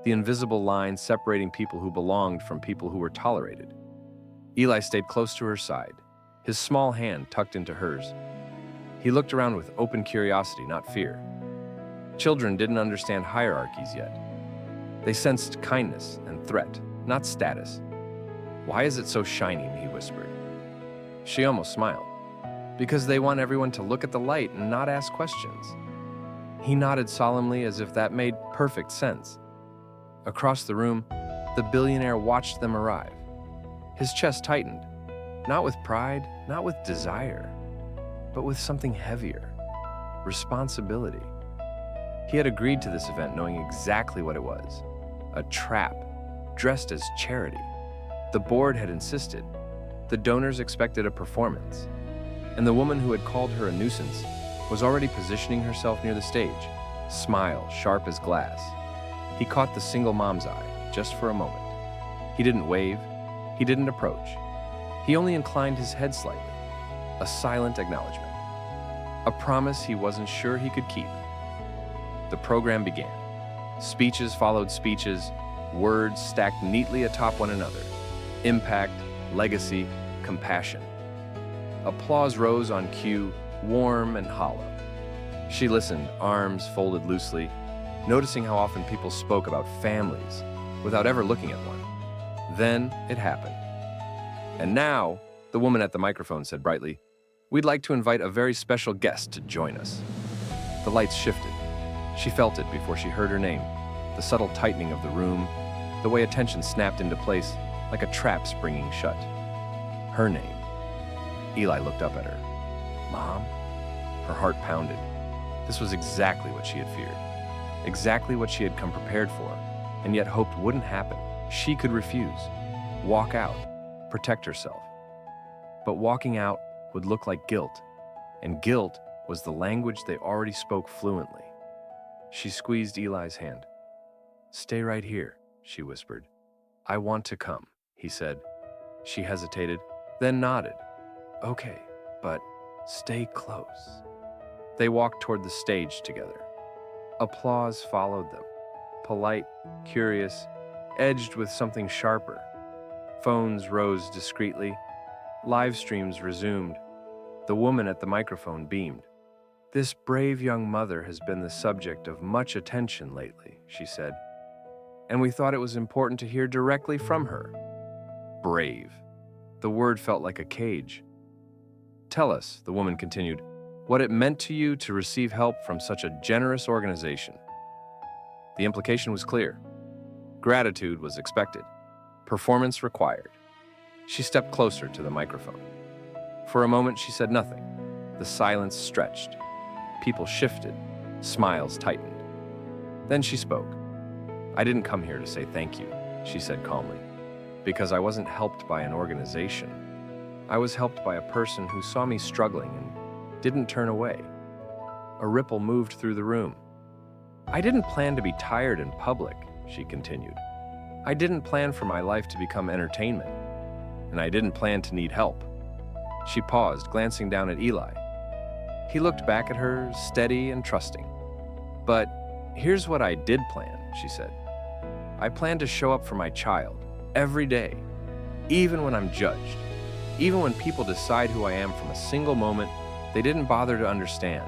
the invisible line separating people who belonged from people who were tolerated. Eli stayed close to her side, his small hand tucked into hers. He looked around with open curiosity, not fear. Children didn't understand hierarchies yet. They sensed kindness and threat, not status. "Why is it so shiny?" he whispered. She almost smiled. "Because they want everyone to look at the light and not ask questions." He nodded solemnly as if that made perfect sense. Across the room, the billionaire watched them arrive. His chest tightened, not with pride, not with desire, but with something heavier: responsibility. He had agreed to this event knowing exactly what it was: a trap, dressed as charity. The board had insisted. The donors expected a performance. And the woman who had called her a nuisance was already positioning herself near the stage, smile sharp as glass. He caught the single mom's eye, just for a moment. He didn't wave, he didn't approach. He only inclined his head slightly, a silent acknowledgement, a promise he wasn't sure he could keep. The program began. Speeches followed speeches, words stacked neatly atop one another. Impact, legacy, compassion. Applause rose on cue, warm and hollow. She listened, arms folded loosely, noticing how often people spoke about families without ever looking at one. Then it happened. "And now," the woman at the microphone said brightly, "we'd like to invite a very special guest to join us." The lights shifted. She felt it before she heard her name, the subtle tightening of the room, the way attention snapped into place like a trap springing shut. Her name. Eli looked up at her. "Mom?" Her heart pounded. This was exactly what she had feared. Exactly what she had come prepared for, and yet hoped wouldn't happen. She could refuse, walk out, protect herself. But walking out would look like guilt, and guilt was the language they already spoke fluently. She squeezed Eli's hand. "Stay right here," she whispered. "I want to come," he said. She hesitated, then nodded. "Okay, but stay close." They walked toward the stage together. Applause followed them, polite, curious, edged with something sharper. Phones rose discreetly. Live streams resumed. The woman at the microphone beamed. "This brave young mother has been the subject of much attention lately," she said, "and we thought it was important to hear directly from her." Brave. The word felt like a cage. "Tell us," the woman continued, "what it meant to you to receive help from such a generous organization." The implication was clear. Gratitude was expected. Performance required. She stepped closer to the microphone. For a moment, she said nothing. The silence stretched. People shifted. Smiles tightened. Then she spoke. "I didn't come here to say thank you," she said calmly, "because I wasn't helped by an organization. I was helped by a person who saw me struggling and didn't turn away." A ripple moved through the room. "I didn't plan to be tired in public," she continued. "I didn't plan for my life to become entertainment, and I didn't plan to need help." She paused, glancing down at Eli. He looked back at her, steady and trusting. "But here's what I did plan," she said. "I plan to show up for my child, every day, even when I'm judged, even when people decide who I am from a single moment they didn't bother to understand."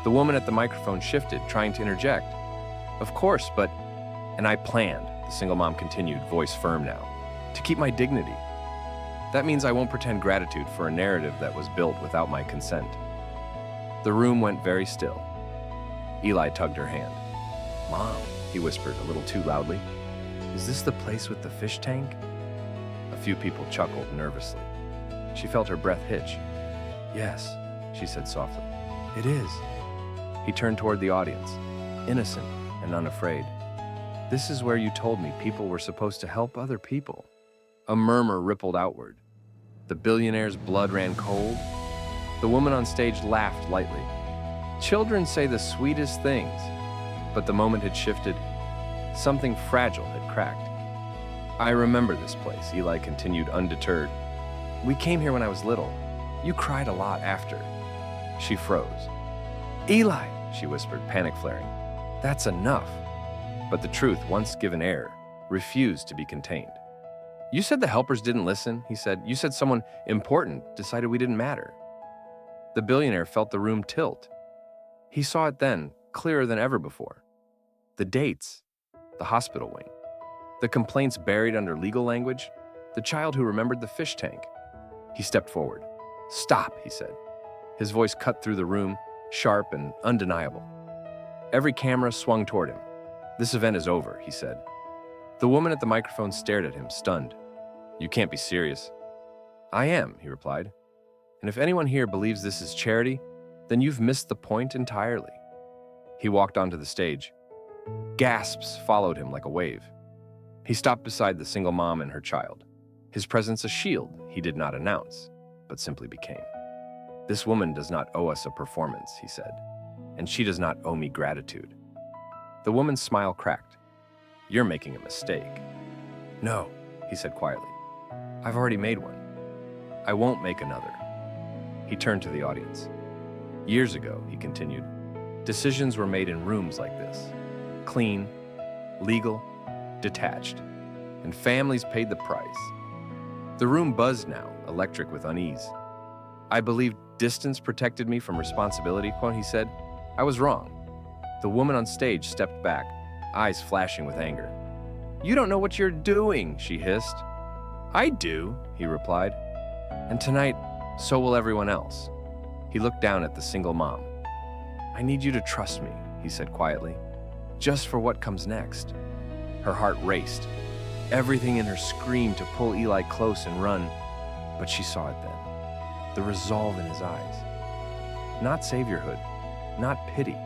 The woman at the microphone shifted, trying to interject. "Of course, but..." "And I planned," the single mom continued, voice firm now, "to keep my dignity. That means I won't pretend gratitude for a narrative that was built without my consent." The room went very still. Eli tugged her hand. "Mom," he whispered a little too loudly, "is this the place with the fish tank?" A few people chuckled nervously. She felt her breath hitch. "Yes," she said softly, "it is." He turned toward the audience, innocent and unafraid. "This is where you told me people were supposed to help other people." A murmur rippled outward. The billionaire's blood ran cold. The woman on stage laughed lightly. Children say the sweetest things, but the moment had shifted. Something fragile had cracked. "I remember this place," Eli continued, undeterred. "We came here when I was little. You cried a lot after." She froze. "Eli," she whispered, panic flaring. "That's enough." But the truth, once given air, refused to be contained. "You said the helpers didn't listen," he said. "You said someone important decided we didn't matter." The billionaire felt the room tilt. He saw it then, clearer than ever before. The dates, the hospital wing, the complaints buried under legal language, the child who remembered the fish tank. He stepped forward. "Stop," he said. His voice cut through the room, sharp and undeniable. Every camera swung toward him. "This event is over," he said. The woman at the microphone stared at him, stunned. "You can't be serious." "I am," he replied. "And if anyone here believes this is charity, then you've missed the point entirely." He walked onto the stage. Gasps followed him like a wave. He stopped beside the single mom and her child, his presence a shield he did not announce, but simply became. "This woman does not owe us a performance," he said, "and she does not owe me gratitude." The woman's smile cracked. "You're making a mistake." "No," he said quietly. "I've already made one. I won't make another." He turned to the audience. "Years ago," he continued, "decisions were made in rooms like this. Clean, legal, detached, and families paid the price. The room buzzed now, electric with unease. I believed distance protected me from responsibility, he said. I was wrong." The woman on stage stepped back, eyes flashing with anger. "You don't know what you're doing," she hissed. "I do," he replied. "And tonight, so will everyone else." He looked down at the single mom. "I need you to trust me," he said quietly, "just for what comes next." Her heart raced. Everything in her screamed to pull Eli close and run, but she saw it then. The resolve in his eyes. Not saviorhood, not pity,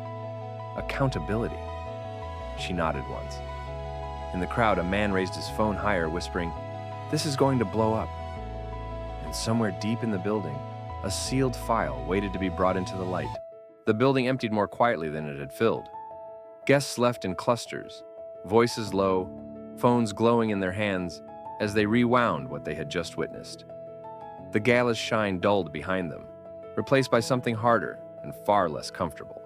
accountability. She nodded once. In the crowd, a man raised his phone higher, whispering, "This is going to blow up." And somewhere deep in the building, a sealed file waited to be brought into the light. The building emptied more quietly than it had filled. Guests left in clusters, voices low, phones glowing in their hands as they rewound what they had just witnessed. The gala's shine dulled behind them, replaced by something harder and far less comfortable.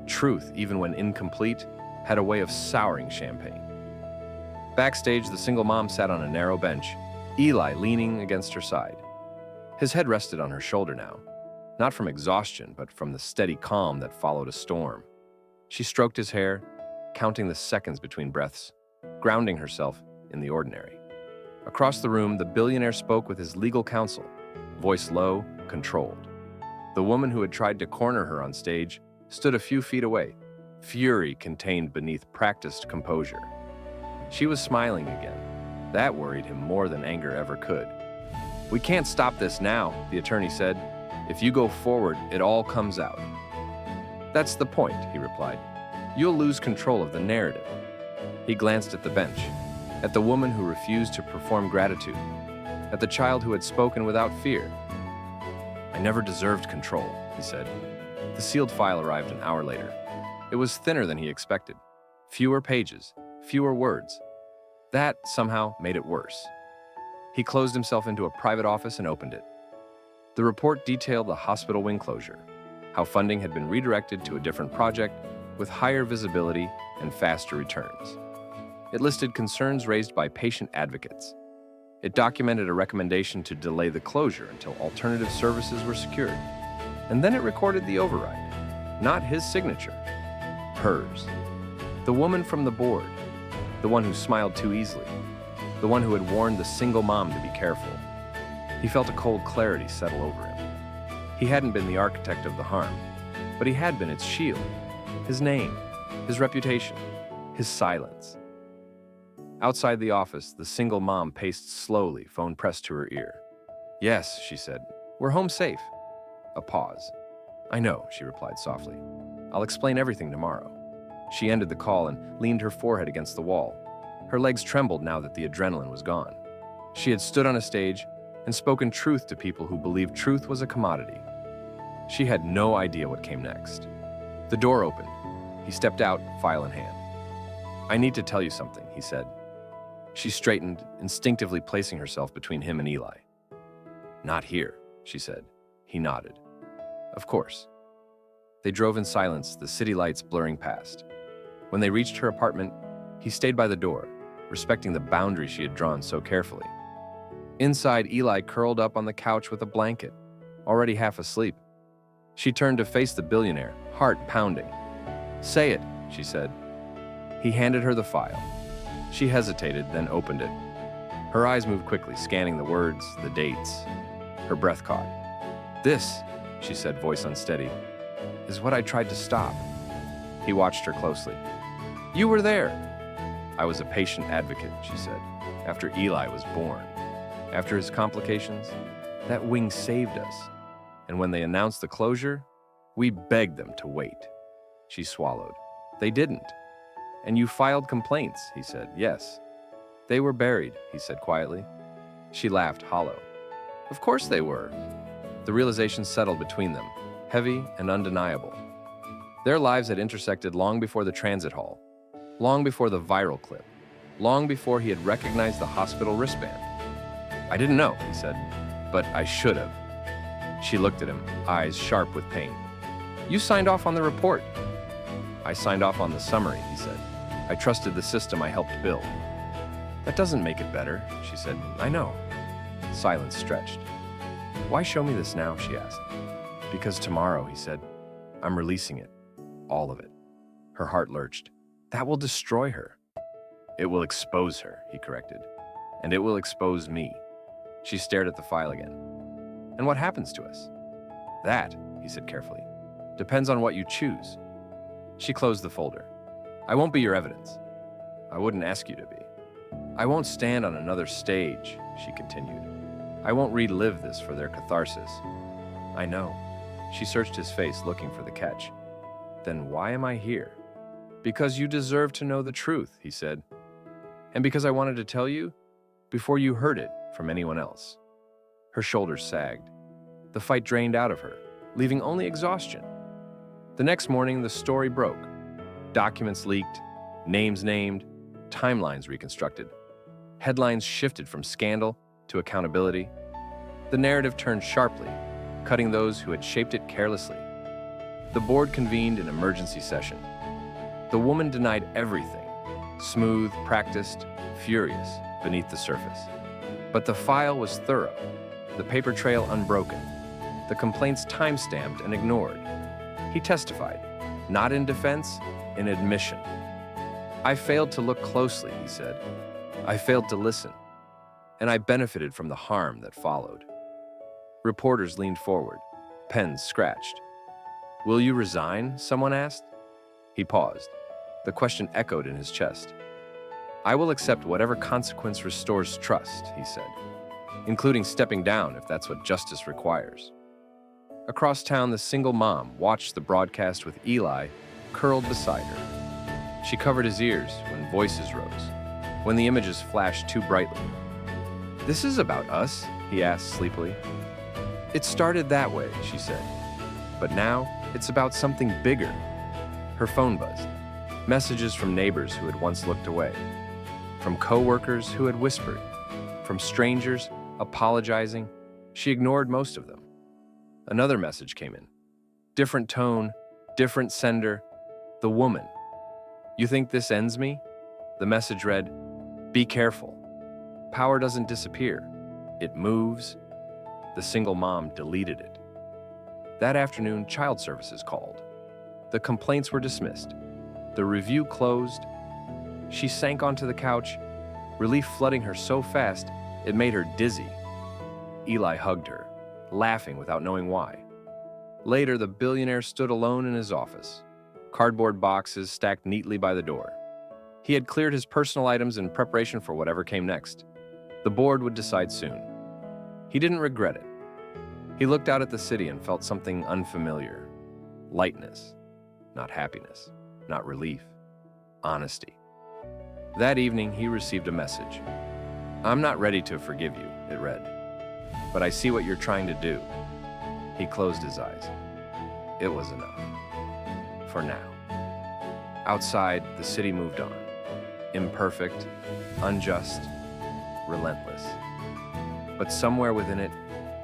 Truth, even when incomplete, had a way of souring champagne. Backstage, the single mom sat on a narrow bench, Eli leaning against her side. His head rested on her shoulder now, not from exhaustion, but from the steady calm that followed a storm. She stroked his hair, counting the seconds between breaths, grounding herself in the ordinary. Across the room, the billionaire spoke with his legal counsel, voice low, controlled. The woman who had tried to corner her on stage stood a few feet away, fury contained beneath practiced composure. She was smiling again. That worried him more than anger ever could. "We can't stop this now," the attorney said. "If you go forward, it all comes out." "That's the point," he replied. "You'll lose control of the narrative." He glanced at the bench, at the woman who refused to perform gratitude, at the child who had spoken without fear. "I never deserved control," he said. The sealed file arrived an hour later. It was thinner than he expected. Fewer pages, fewer words. That, somehow, made it worse. He closed himself into a private office and opened it. The report detailed the hospital wing closure, how funding had been redirected to a different project with higher visibility and faster returns. It listed concerns raised by patient advocates. It documented a recommendation to delay the closure until alternative services were secured. And then it recorded the override. Not his signature, hers. The woman from the board, the one who smiled too easily, the one who had warned the single mom to be careful. He felt a cold clarity settle over him. He hadn't been the architect of the harm, but he had been its shield, his name, his reputation, his silence. Outside the office, the single mom paced slowly, phone pressed to her ear. "Yes," she said, "we're home safe." A pause. "I know," she replied softly. "I'll explain everything tomorrow." She ended the call and leaned her forehead against the wall. Her legs trembled now that the adrenaline was gone. She had stood on a stage and spoken truth to people who believed truth was a commodity. She had no idea what came next. The door opened. He stepped out, file in hand. "I need to tell you something," he said. She straightened, instinctively placing herself between him and Eli. "Not here," she said. He nodded. "Of course." They drove in silence, the city lights blurring past. When they reached her apartment, he stayed by the door, respecting the boundary she had drawn so carefully. Inside, Eli curled up on the couch with a blanket, already half asleep. She turned to face the billionaire, heart pounding. "Say it," she said. He handed her the file. She hesitated, then opened it. Her eyes moved quickly, scanning the words, the dates. Her breath caught. "This," she said, voice unsteady, "is what I tried to stop." He watched her closely. "You were there." "I was a patient advocate," she said, "after Eli was born. After his complications, that wing saved us. And when they announced the closure, we begged them to wait." She swallowed. "They didn't. And you filed complaints," he said. "Yes." "They were buried," he said quietly. She laughed, hollow. "Of course they were." The realization settled between them, heavy and undeniable. Their lives had intersected long before the transit hall, long before the viral clip, long before he had recognized the hospital wristband. "I didn't know," he said, "but I should have." She looked at him, eyes sharp with pain. "You signed off on the report." "I signed off on the summary," he said. "I trusted the system I helped build." "That doesn't make it better," she said. "I know." Silence stretched. "Why show me this now?" she asked. "Because tomorrow," he said, "I'm releasing it. All of it." Her heart lurched. "That will destroy her." "It will expose her," he corrected. "And it will expose me." She stared at the file again. "And what happens to us?" "That," he said carefully, "depends on what you choose." She closed the folder. "I won't be your evidence. I wouldn't ask you to be. I won't stand on another stage," she continued. "I won't relive this for their catharsis." "I know." She searched his face, looking for the catch. "Then why am I here?" "Because you deserve to know the truth," he said. "And because I wanted to tell you before you heard it from anyone else." Her shoulders sagged. The fight drained out of her, leaving only exhaustion. The next morning, the story broke. Documents leaked, names named, timelines reconstructed. Headlines shifted from scandal to accountability. The narrative turned sharply, cutting those who had shaped it carelessly. The board convened an emergency session. The woman denied everything, smooth, practiced, furious beneath the surface. But the file was thorough, the paper trail unbroken, the complaints time-stamped and ignored. He testified, not in defense, in admission. "I failed to look closely," he said. "I failed to listen. And I benefited from the harm that followed." Reporters leaned forward, pens scratched. "Will you resign?" someone asked. He paused. The question echoed in his chest. "I will accept whatever consequence restores trust," he said, "including stepping down if that's what justice requires." Across town, the single mom watched the broadcast with Eli curled beside her. She covered his ears when voices rose, when the images flashed too brightly. "This is about us?" he asked sleepily. "It started that way," she said. "But now, it's about something bigger." Her phone buzzed. Messages from neighbors who had once looked away, from co-workers who had whispered, from strangers apologizing. She ignored most of them. Another message came in. Different tone, different sender. The woman. "You think this ends me?" The message read, "Be careful. Power doesn't disappear. It moves." The single mom deleted it. That afternoon, child services called. The complaints were dismissed. The review closed. She sank onto the couch, relief flooding her so fast it made her dizzy. Eli hugged her, laughing without knowing why. Later, the billionaire stood alone in his office, cardboard boxes stacked neatly by the door. He had cleared his personal items in preparation for whatever came next. The board would decide soon. He didn't regret it. He looked out at the city and felt something unfamiliar. Lightness, not happiness, not relief, honesty. That evening, he received a message. "I'm not ready to forgive you," it read, "but I see what you're trying to do." He closed his eyes. It was enough. For now. Outside, the city moved on. Imperfect, unjust, relentless. But somewhere within it,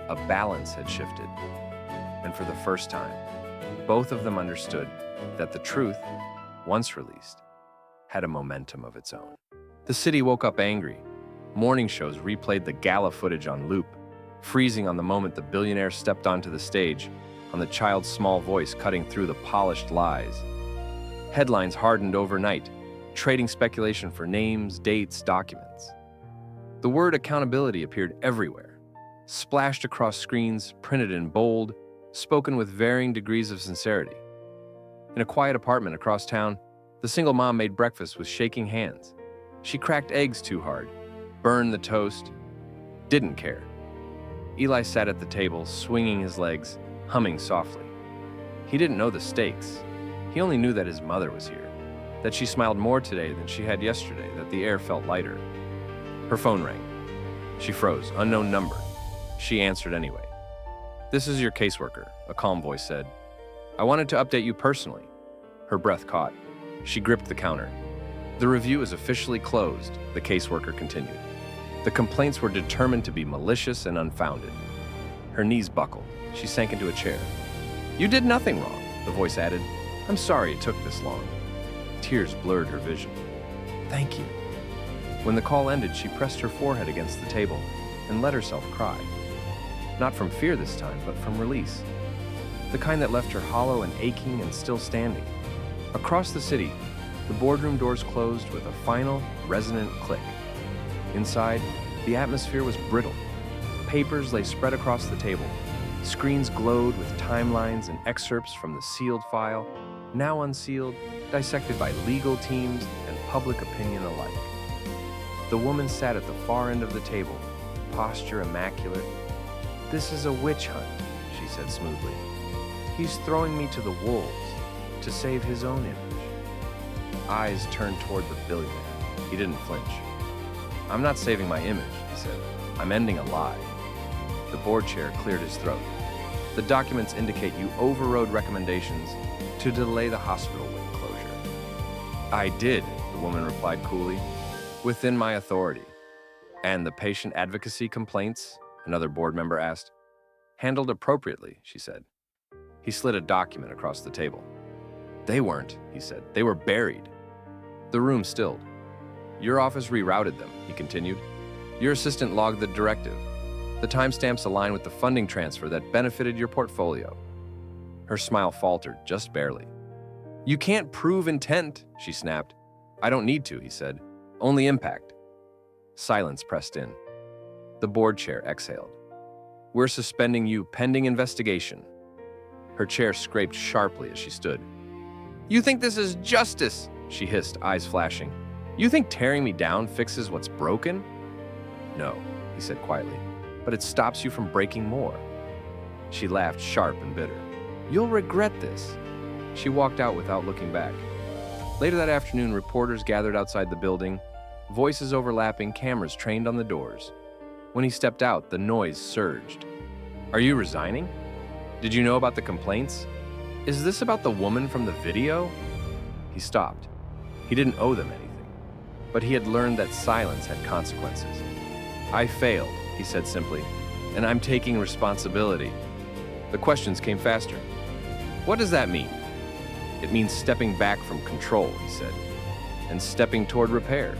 a balance had shifted. And for the first time, both of them understood that the truth, once released, had a momentum of its own. The city woke up angry. Morning shows replayed the gala footage on loop, freezing on the moment the billionaire stepped onto the stage, on the child's small voice cutting through the polished lies. Headlines hardened overnight, trading speculation for names, dates, documents. The word accountability appeared everywhere, splashed across screens, printed in bold, spoken with varying degrees of sincerity. In a quiet apartment across town, the single mom made breakfast with shaking hands. She cracked eggs too hard, burned the toast, didn't care. Eli sat at the table, swinging his legs, humming softly. He didn't know the stakes. He only knew that his mother was here, that she smiled more today than she had yesterday, that the air felt lighter. Her phone rang. She froze. Unknown number. She answered anyway. "This is your caseworker," a calm voice said. "I wanted to update you personally." Her breath caught. She gripped the counter. "The review is officially closed," the caseworker continued. "The complaints were determined to be malicious and unfounded." Her knees buckled. She sank into a chair. "You did nothing wrong," the voice added. "I'm sorry it took this long." Tears blurred her vision. "Thank you." When the call ended, she pressed her forehead against the table and let herself cry. Not from fear this time, but from release. The kind that left her hollow and aching and still standing. Across the city, the boardroom doors closed with a final, resonant click. Inside, the atmosphere was brittle. Papers lay spread across the table. Screens glowed with timelines and excerpts from the sealed file, now unsealed, dissected by legal teams and public opinion alike. The woman sat at the far end of the table, posture immaculate. "This is a witch hunt," she said smoothly. "He's throwing me to the wolves to save his own image." Eyes turned toward the billionaire. He didn't flinch. "I'm not saving my image," he said. "I'm ending a lie." The board chair cleared his throat. "The documents indicate you overrode recommendations to delay the hospital wing closure." "I did," the woman replied coolly, "within my authority." "And the patient advocacy complaints?" another board member asked. "Handled appropriately," she said. He slid a document across the table. "They weren't," he said. "They were buried." The room stilled. "Your office rerouted them," he continued. "Your assistant logged the directive. The timestamps align with the funding transfer that benefited your portfolio." Her smile faltered, just barely. "You can't prove intent," she snapped. "I don't need to," he said. "Only impact." Silence pressed in. The board chair exhaled. "We're suspending you pending investigation." Her chair scraped sharply as she stood. "You think this is justice?" she hissed, eyes flashing. "You think tearing me down fixes what's broken?" "No," he said quietly, "but it stops you from breaking more." She laughed, sharp and bitter. "You'll regret this." She walked out without looking back. Later that afternoon, reporters gathered outside the building, voices overlapping, cameras trained on the doors. When he stepped out, the noise surged. "Are you resigning? Did you know about the complaints? Is this about the woman from the video?" He stopped. He didn't owe them anything, but he had learned that silence had consequences. "I failed," he said simply, "and I'm taking responsibility." The questions came faster. "What does that mean?" "It means stepping back from control," he said, "and stepping toward repair."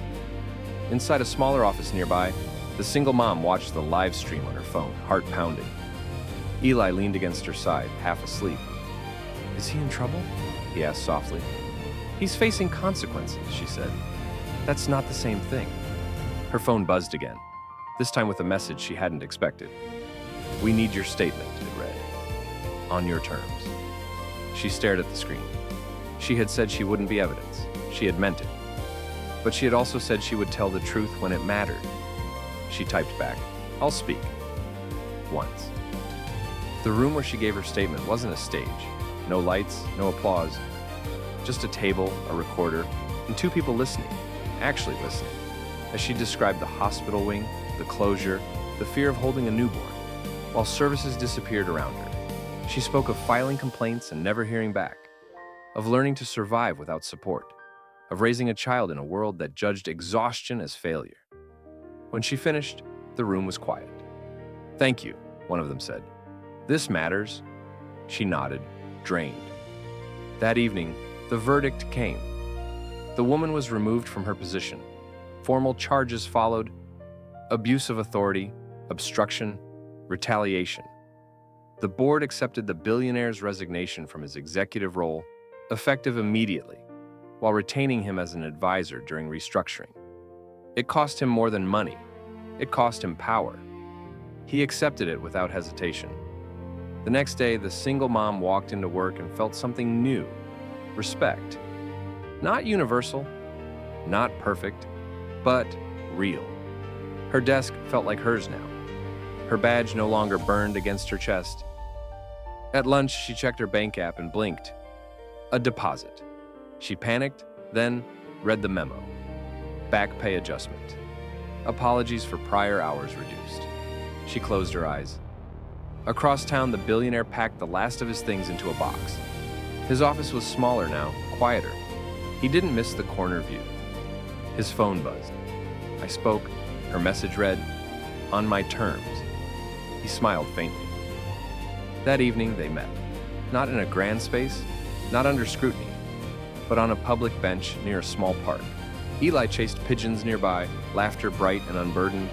Inside a smaller office nearby, the single mom watched the live stream on her phone, heart pounding. Eli leaned against her side, half asleep. "Is he in trouble?" he asked softly. "He's facing consequences," she said. "That's not the same thing." Her phone buzzed again, this time with a message she hadn't expected. "We need your statement," it read. "On your terms." She stared at the screen. She had said she wouldn't be evidence. She had meant it. But she had also said she would tell the truth when it mattered. She typed back, "I'll speak." Once. The room where she gave her statement wasn't a stage. No lights, no applause. Just a table, a recorder, and two people listening, actually listening, as she described the hospital wing, the closure, the fear of holding a newborn, while services disappeared around her. She spoke of filing complaints and never hearing back, of learning to survive without support, of raising a child in a world that judged exhaustion as failure. When she finished, the room was quiet. "Thank you," one of them said. "This matters." She nodded, drained. That evening, the verdict came. The woman was removed from her position. Formal charges followed: abuse of authority, obstruction, retaliation. The board accepted the billionaire's resignation from his executive role, effective immediately, while retaining him as an advisor during restructuring. It cost him more than money. It cost him power. He accepted it without hesitation. The next day, the single mom walked into work and felt something new: respect. Not universal, not perfect, but real. Her desk felt like hers now. Her badge no longer burned against her chest. At lunch, she checked her bank app and blinked. A deposit. She panicked, then read the memo. Back pay adjustment. Apologies for prior hours reduced. She closed her eyes. Across town, the billionaire packed the last of his things into a box. His office was smaller now, quieter. He didn't miss the corner view. His phone buzzed. I spoke. Her message read, "On my terms." He smiled faintly. That evening, they met. Not in a grand space, not under scrutiny, but on a public bench near a small park. Eli chased pigeons nearby, laughter bright and unburdened.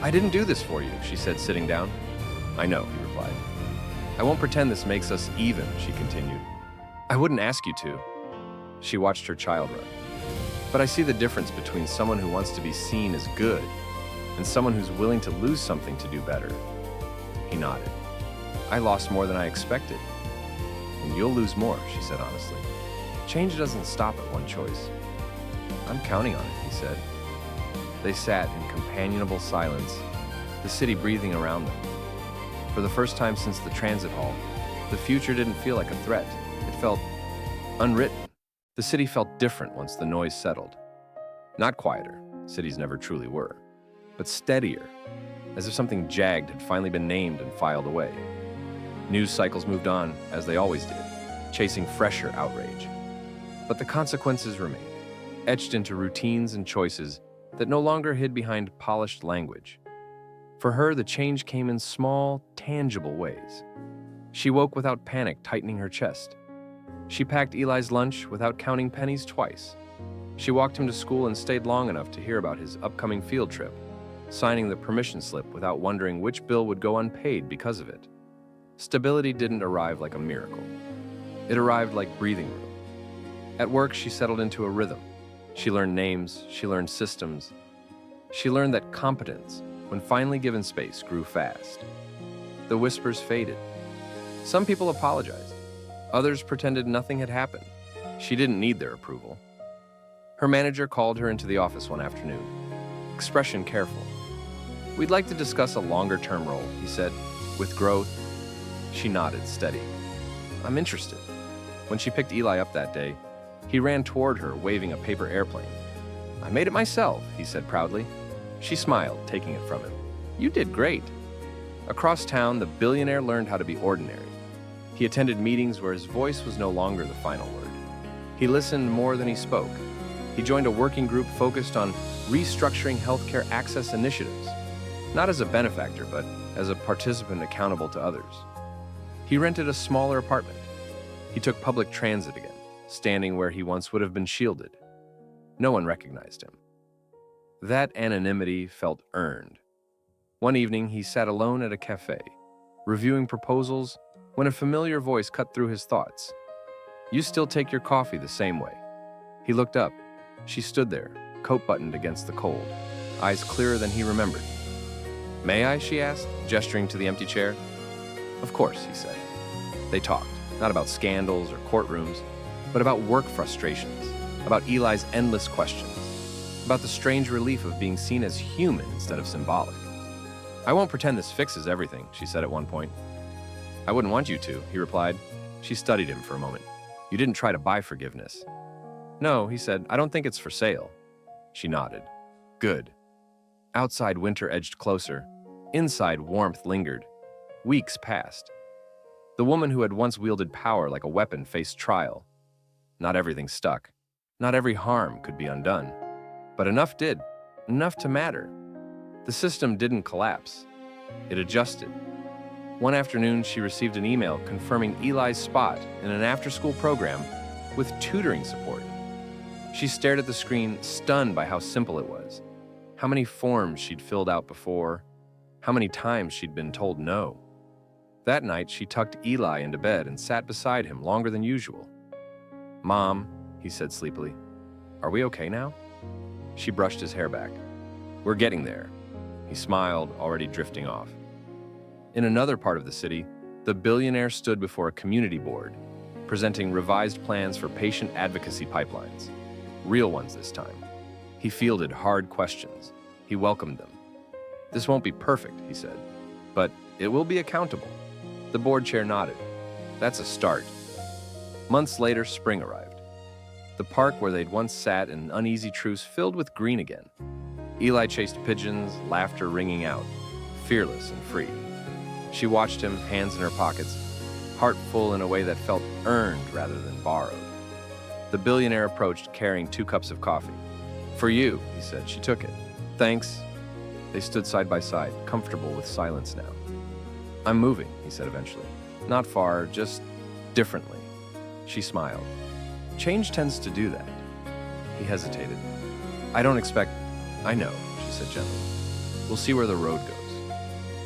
"I didn't do this for you," she said, sitting down. "I know," he replied. "I won't pretend this makes us even," she continued. "I wouldn't ask you to." She watched her child run. "But I see the difference between someone who wants to be seen as good and someone who's willing to lose something to do better." He nodded. "I lost more than I expected." "And you'll lose more," she said honestly. "Change doesn't stop at one choice." "I'm counting on it," he said. They sat in companionable silence, the city breathing around them. For the first time since the transit hall, the future didn't feel like a threat. It felt unwritten. The city felt different once the noise settled. Not quieter, cities never truly were, but steadier, as if something jagged had finally been named and filed away. News cycles moved on, as they always did, chasing fresher outrage. But the consequences remained, etched into routines and choices that no longer hid behind polished language. For her, the change came in small, tangible ways. She woke without panic tightening her chest. She packed Eli's lunch without counting pennies twice. She walked him to school and stayed long enough to hear about his upcoming field trip, signing the permission slip without wondering which bill would go unpaid because of it. Stability didn't arrive like a miracle. It arrived like breathing room. At work, she settled into a rhythm. She learned names, she learned systems. She learned that competence, when finally given space, grew fast. The whispers faded. Some people apologized. Others pretended nothing had happened. She didn't need their approval. Her manager called her into the office one afternoon, expression careful. "We'd like to discuss a longer-term role," he said, "with growth." She nodded, steady. "I'm interested." When she picked Eli up that day, he ran toward her, waving a paper airplane. "I made it myself," he said proudly. She smiled, taking it from him. "You did great." Across town, the billionaire learned how to be ordinary. He attended meetings where his voice was no longer the final word. He listened more than he spoke. He joined a working group focused on restructuring healthcare access initiatives, not as a benefactor, but as a participant accountable to others. He rented a smaller apartment. He took public transit again, standing where he once would have been shielded. No one recognized him. That anonymity felt earned. One evening, he sat alone at a cafe, reviewing proposals, when a familiar voice cut through his thoughts. "You still take your coffee the same way." He looked up. She stood there, coat buttoned against the cold, eyes clearer than he remembered. "May I?" she asked, gesturing to the empty chair. "Of course," he said. They talked, not about scandals or courtrooms, but about work frustrations, about Eli's endless questions, about the strange relief of being seen as human instead of symbolic. "I won't pretend this fixes everything," she said at one point. "I wouldn't want you to," he replied. She studied him for a moment. "You didn't try to buy forgiveness." "No," he said, "I don't think it's for sale." She nodded. "Good." Outside, winter edged closer. Inside, warmth lingered. Weeks passed. The woman who had once wielded power like a weapon faced trial. Not everything stuck. Not every harm could be undone. But enough did. Enough to matter. The system didn't collapse. It adjusted. One afternoon, she received an email confirming Eli's spot in an after-school program with tutoring support. She stared at the screen, stunned by how simple it was. How many forms she'd filled out before. How many times she'd been told no. That night, she tucked Eli into bed and sat beside him longer than usual. "Mom," he said sleepily, "are we okay now?" She brushed his hair back. "We're getting there." He smiled, already drifting off. In another part of the city, the billionaire stood before a community board, presenting revised plans for patient advocacy pipelines. Real ones this time. He fielded hard questions. He welcomed them. "This won't be perfect," he said, "but it will be accountable." The board chair nodded. "That's a start." Months later, spring arrived. The park where they'd once sat in an uneasy truce filled with green again. Eli chased pigeons, laughter ringing out, fearless and free. She watched him, hands in her pockets, heart full in a way that felt earned rather than borrowed. The billionaire approached, carrying 2 cups of coffee. "For you," he said. She took it. "Thanks." They stood side by side, comfortable with silence now. "I'm moving," he said eventually. "Not far, just differently." She smiled. "Change tends to do that." He hesitated. "I don't expect—" "I know," she said gently. "We'll see where the road goes."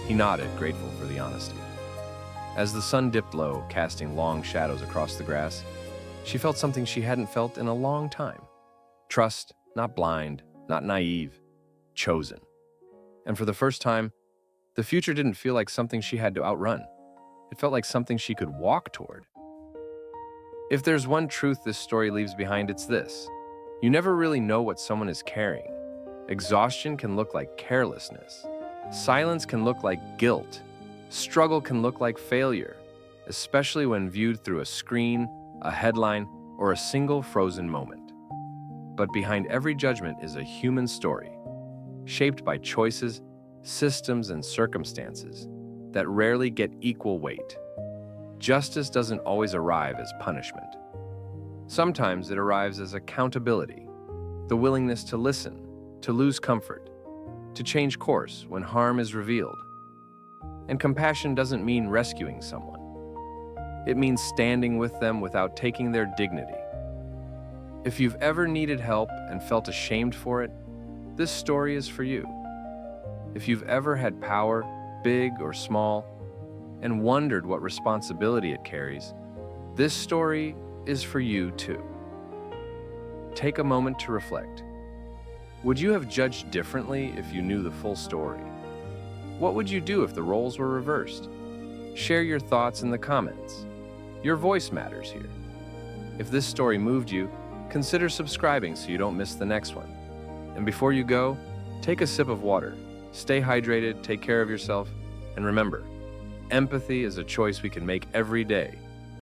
He nodded, grateful for the honesty. As the sun dipped low, casting long shadows across the grass, she felt something she hadn't felt in a long time. Trust, not blind, not naive, chosen. And for the first time, the future didn't feel like something she had to outrun. It felt like something she could walk toward. If there's one truth this story leaves behind, it's this. You never really know what someone is carrying. Exhaustion can look like carelessness. Silence can look like guilt. Struggle can look like failure, especially when viewed through a screen, a headline, or a single frozen moment. But behind every judgment is a human story, shaped by choices, systems, and circumstances that rarely get equal weight. Justice doesn't always arrive as punishment. Sometimes it arrives as accountability, the willingness to listen, to lose comfort, to change course when harm is revealed. And compassion doesn't mean rescuing someone. It means standing with them without taking their dignity. If you've ever needed help and felt ashamed for it, this story is for you. If you've ever had power, big or small, and wondered what responsibility it carries, this story is for you too. Take a moment to reflect. Would you have judged differently if you knew the full story? What would you do if the roles were reversed? Share your thoughts in the comments. Your voice matters here. If this story moved you, consider subscribing so you don't miss the next one. And before you go, take a sip of water. Stay hydrated, take care of yourself, and remember, empathy is a choice we can make every day